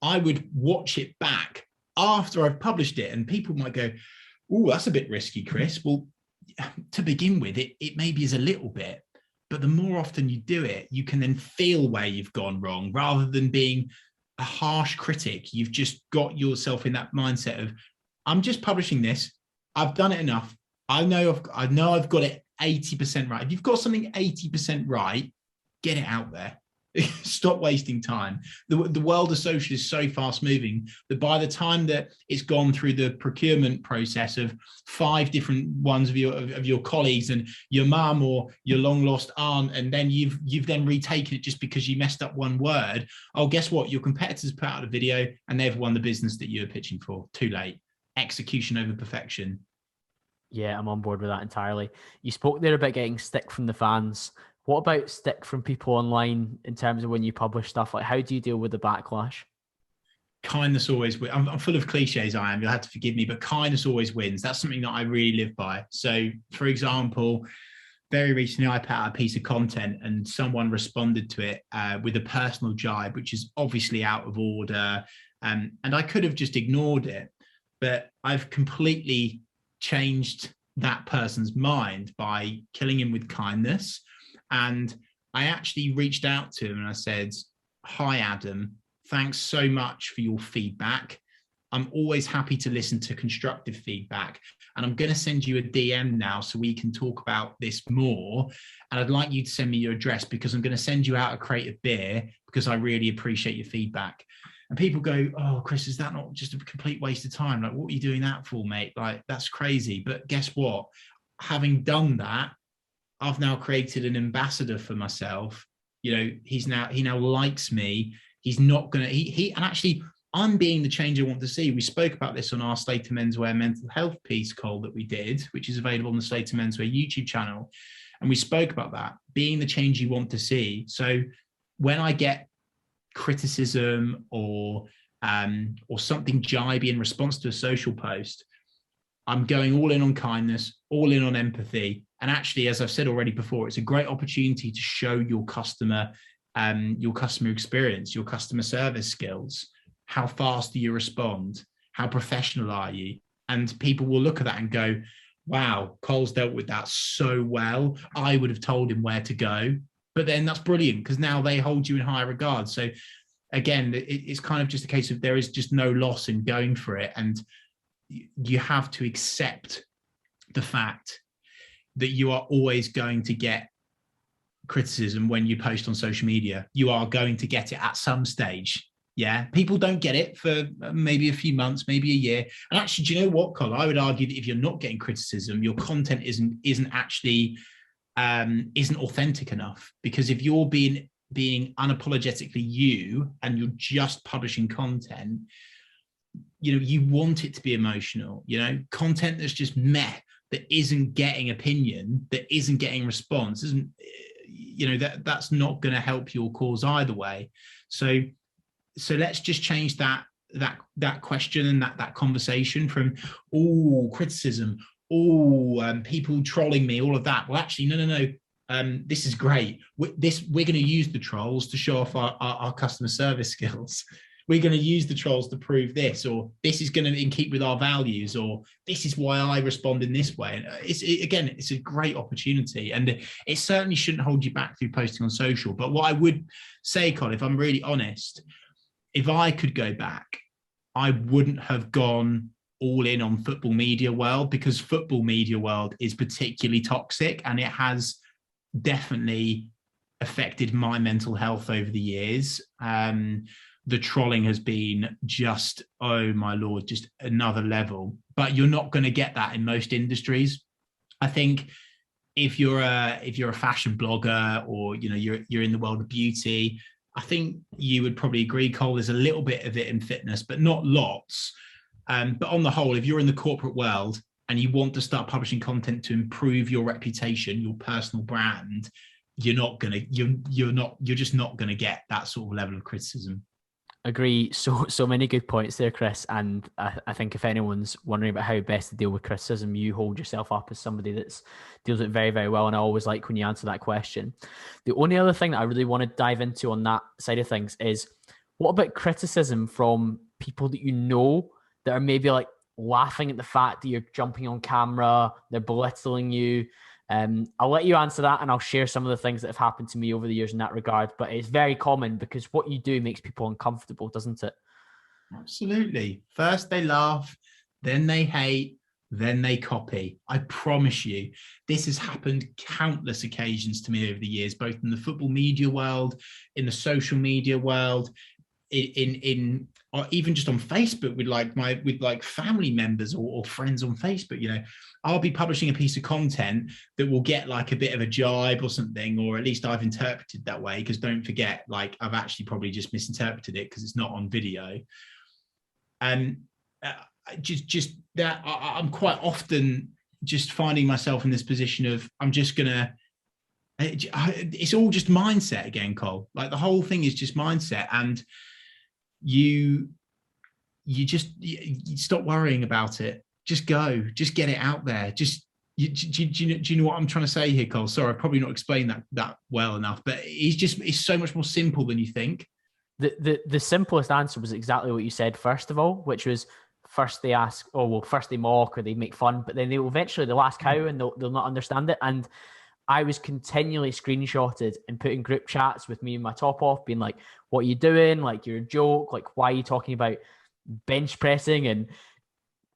I would watch it back after I've published it. And people might go, oh, that's a bit risky, Chris. Well, to begin with, it maybe is a little bit, but the more often you do it, you can then feel where you've gone wrong rather than being a harsh critic. You've just got yourself in that mindset of, I'm just publishing this. I've done it enough. I know I've got it 80% right. If you've got something 80% right, get it out there. Stop wasting time. The world of social is so fast moving that by the time that it's gone through the procurement process of 5 different ones of your colleagues and your mum or your long lost aunt, and then you've then retaken it just because you messed up one word. Oh, guess what? Your competitors put out a video and they've won the business that you were pitching for. Too late. Execution over perfection. Yeah, I'm on board with that entirely. You spoke there about getting stick from the fans. What about stick from people online in terms of when you publish stuff? Like, how do you deal with the backlash? Kindness always wins. I'm full of cliches, I am. You'll have to forgive me, but kindness always wins. That's something that I really live by. So, for example, very recently I put out a piece of content and someone responded to it with a personal jibe, which is obviously out of order. And I could have just ignored it, but I've completely changed that person's mind by killing him with kindness. And I actually reached out to him and I said, hi, Adam, thanks so much for your feedback. I'm always happy to listen to constructive feedback. And I'm going to send you a DM now so we can talk about this more. And I'd like you to send me your address because I'm going to send you out a crate of beer because I really appreciate your feedback. And people go, oh, Chris, is that not just a complete waste of time? Like, what are you doing that for, mate? Like, that's crazy. But guess what? Having done that, I've now created an ambassador for myself. You know, he now likes me. He's not going to, and actually I'm being the change I want to see. We spoke about this on our Slater Menswear mental health piece, Cole, that we did, which is available on the Slater Menswear YouTube channel. And we spoke about that, being the change you want to see. So when I get criticism or something jibey in response to a social post, I'm going all in on kindness, all in on empathy. And actually, as I've said already before, it's a great opportunity to show your customer experience, your customer service skills. How fast do you respond? How professional are you? And people will look at that and go, wow, Cole's dealt with that so well. I would have told him where to go. But then that's brilliant because now they hold you in high regard. So again, it's kind of just a case of there is just no loss in going for it. And you have to accept the fact that you are always going to get criticism when you post on social media. You are going to get it at some stage. Yeah, people don't get it for maybe a few months, maybe a year. And actually, do you know what, Cole? I would argue that if you're not getting criticism, your content isn't actually isn't authentic enough. Because if you're being unapologetically you and you're just publishing content, you know, you want it to be emotional. You know, content that's just meh, that isn't getting opinion, that isn't getting response, isn't, you know, that's not going to help your cause either way. So let's just change that question and that conversation from criticism, people trolling me, all of that. Well, actually, no. This is great. We're going to use the trolls to show off our customer service skills. We're going to use the trolls to prove this, or this is going to keep with our values, or this is why I respond in this way. And it's a great opportunity, and it certainly shouldn't hold you back through posting on social. But what I would say, Colin, if I'm really honest, if I could go back, I wouldn't have gone all in on football media world, because football media world is particularly toxic, and it has definitely affected my mental health over the years. The trolling has been just, oh my Lord, just another level. But you're not going to get that in most industries. I think if you're a fashion blogger, or you know, you're in the world of beauty, I think you would probably agree, Cole, there's a little bit of it in fitness, but not lots. But on the whole, if you're in the corporate world and you want to start publishing content to improve your reputation, your personal brand, you're just not gonna get that sort of level of criticism. Agree. So many good points there, Chris. And I think if anyone's wondering about how best to deal with criticism, you hold yourself up as somebody that's deals with it very, very well. And I always like when you answer that question. The only other thing that I really want to dive into on that side of things is, what about criticism from people that you know that are maybe like laughing at the fact that you're jumping on camera, they're belittling you? I'll let you answer that, and I'll share some of the things that have happened to me over the years in that regard. But it's very common because what you do makes people uncomfortable, doesn't it? Absolutely. First they laugh, then they hate, then they copy. I promise you, this has happened countless occasions to me over the years, both in the football media world, in the social media world, in or even just on Facebook with like family members or friends on Facebook. You know, I'll be publishing a piece of content that will get like a bit of a jibe or something, or at least I've interpreted that way, because don't forget, like, I've actually probably just misinterpreted it because it's not on video. And just that I'm quite often just finding myself in this position of, I'm just gonna, it's all just mindset again, Cole. Like, the whole thing is just mindset, and you stop worrying about it. Just go, just get it out there. Do you know what I'm trying to say here, Cole? Sorry, I've probably not explained that well enough, but it's so much more simple than you think. The simplest answer was exactly what you said first of all, which was, first they ask, first they mock or they make fun, but then they'll ask how, and they'll not understand it. And I was continually screenshotted and put in group chats with me and my top off, being like, what are you doing? Like, you're a joke. Like, why are you talking about bench pressing and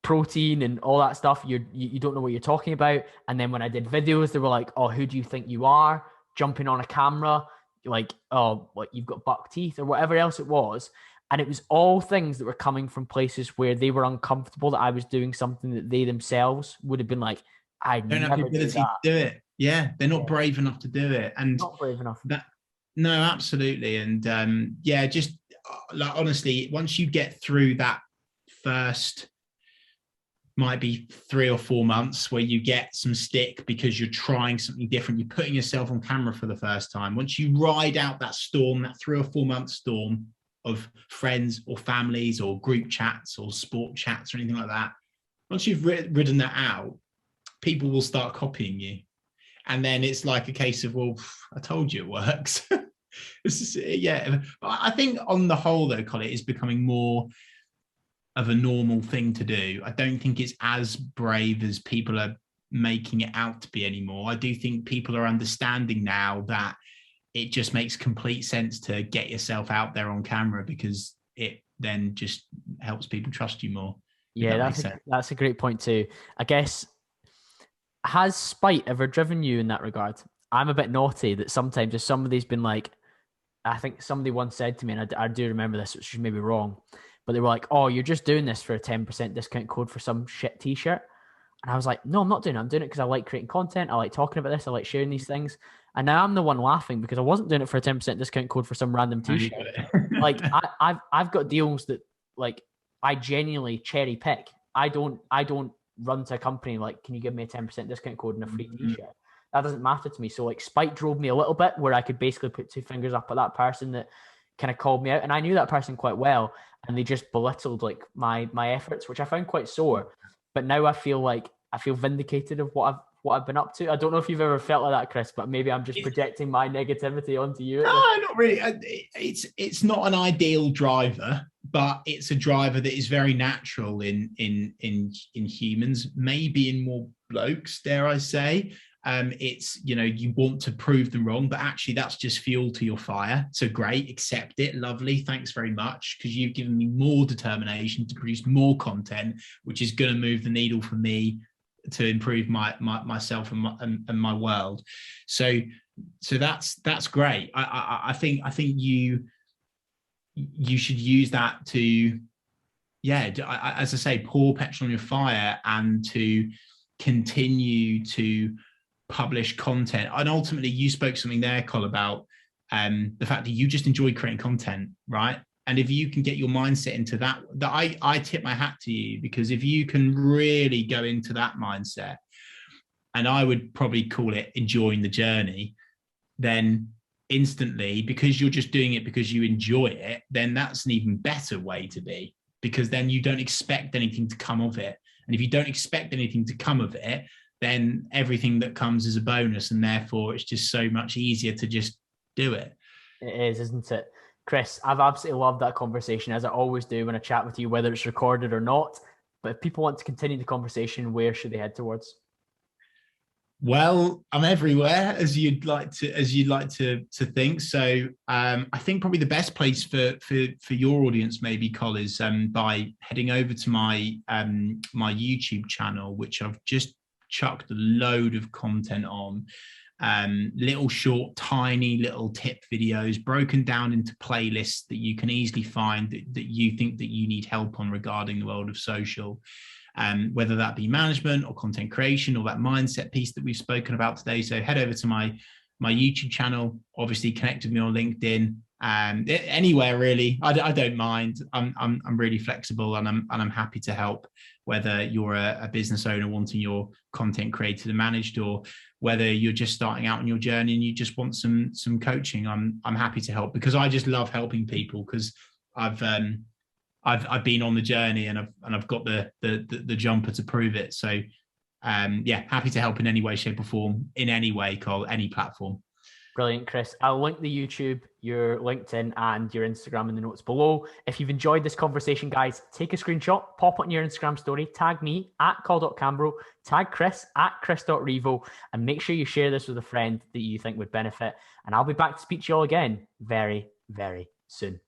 protein and all that stuff? You don't know what you're talking about. And then when I did videos, they were like, oh, who do you think you are, jumping on a camera? Like, oh, like, you've got buck teeth, or whatever else it was. And it was all things that were coming from places where they were uncomfortable that I was doing something that they themselves would have been like, I don't have the ability to do it. Yeah, they're not brave enough to do it. And not brave enough. No, absolutely. And yeah, just like, honestly, once you get through that first, might be 3 or 4 months where you get some stick because you're trying something different, you're putting yourself on camera for the first time. Once you ride out that storm, that 3 or 4 month storm of friends or families or group chats or sport chats or anything like that, once you've ridden that out, people will start copying you. And then it's like a case of, well, I told you it works. Yeah. But I think on the whole, though, Colin, it's becoming more of a normal thing to do. I don't think it's as brave as people are making it out to be anymore. I do think people are understanding now that it just makes complete sense to get yourself out there on camera, because it then just helps people trust you more. Yeah, that's a great point too. I guess, has spite ever driven you in that regard? I'm a bit naughty that sometimes if somebody's been like, I think somebody once said to me, and I do remember this, which is maybe wrong, but they were like, oh, you're just doing this for a 10% discount code for some shit t-shirt. And I was like, no, I'm not doing it. I'm doing it because I like creating content. I like talking about this. I like sharing these things. And now I'm the one laughing because I wasn't doing it for a 10% discount code for some random t-shirt. Like, I've got deals that, like, I genuinely cherry pick. I don't run to a company like, can you give me a 10% discount code and a free t-shirt? That doesn't matter to me. So, like, spite drove me a little bit, where I could basically put 2 fingers up at that person that kind of called me out, and I knew that person quite well, and they just belittled like my efforts, which I found quite sore. But now I feel vindicated of what I've been up to. I don't know if you've ever felt like that, Chris, but maybe I'm just projecting my negativity onto you. No, not really. It's not an ideal driver, but it's a driver that is very natural in humans, maybe in more blokes, dare I say. It's, you know, you want to prove them wrong, but actually that's just fuel to your fire. So great, accept it, lovely, thanks very much, because you've given me more determination to produce more content, which is going to move the needle for me to improve myself and my world. So that's great. I think you should use that to, yeah, as I say, pour petrol on your fire and to continue to publish content. And ultimately, you spoke something there, Col, about the fact that you just enjoy creating content, right? And if you can get your mindset into that I tip my hat to you, because if you can really go into that mindset, and I would probably call it enjoying the journey, then instantly, because you're just doing it because you enjoy it, then that's an even better way to be, because then you don't expect anything to come of it. And if you don't expect anything to come of it, then everything that comes is a bonus. And therefore, it's just so much easier to just do it. It is, isn't it? Chris, I've absolutely loved that conversation, as I always do when I chat with you, whether it's recorded or not. But if people want to continue the conversation, where should they head towards? Well, I'm everywhere, as you'd like to think. So I think probably the best place for your audience, maybe, Col, is by heading over to my my YouTube channel, which I've just chucked a load of content on. Little short, tiny little tip videos broken down into playlists that you can easily find that you think that you need help on regarding the world of social. Whether that be management or content creation or that mindset piece that we've spoken about today. So head over to my YouTube channel, obviously connect with me on LinkedIn, anywhere really. I don't mind. I'm really flexible, and I'm happy to help, whether you're a business owner wanting your content created and managed, or whether you're just starting out on your journey and you just want some coaching. I'm happy to help, because I just love helping people, because I've been on the journey, and I've got the jumper to prove it. So yeah, happy to help in any way, shape or form, in any way, Cole, any platform. Brilliant, Chris. I'll link the YouTube, your LinkedIn, and your Instagram in the notes below. If you've enjoyed this conversation, guys, take a screenshot, pop it in your Instagram story, tag me at call.cambro, tag Chris at chris.revo, and make sure you share this with a friend that you think would benefit. And I'll be back to speak to you all again very, very soon.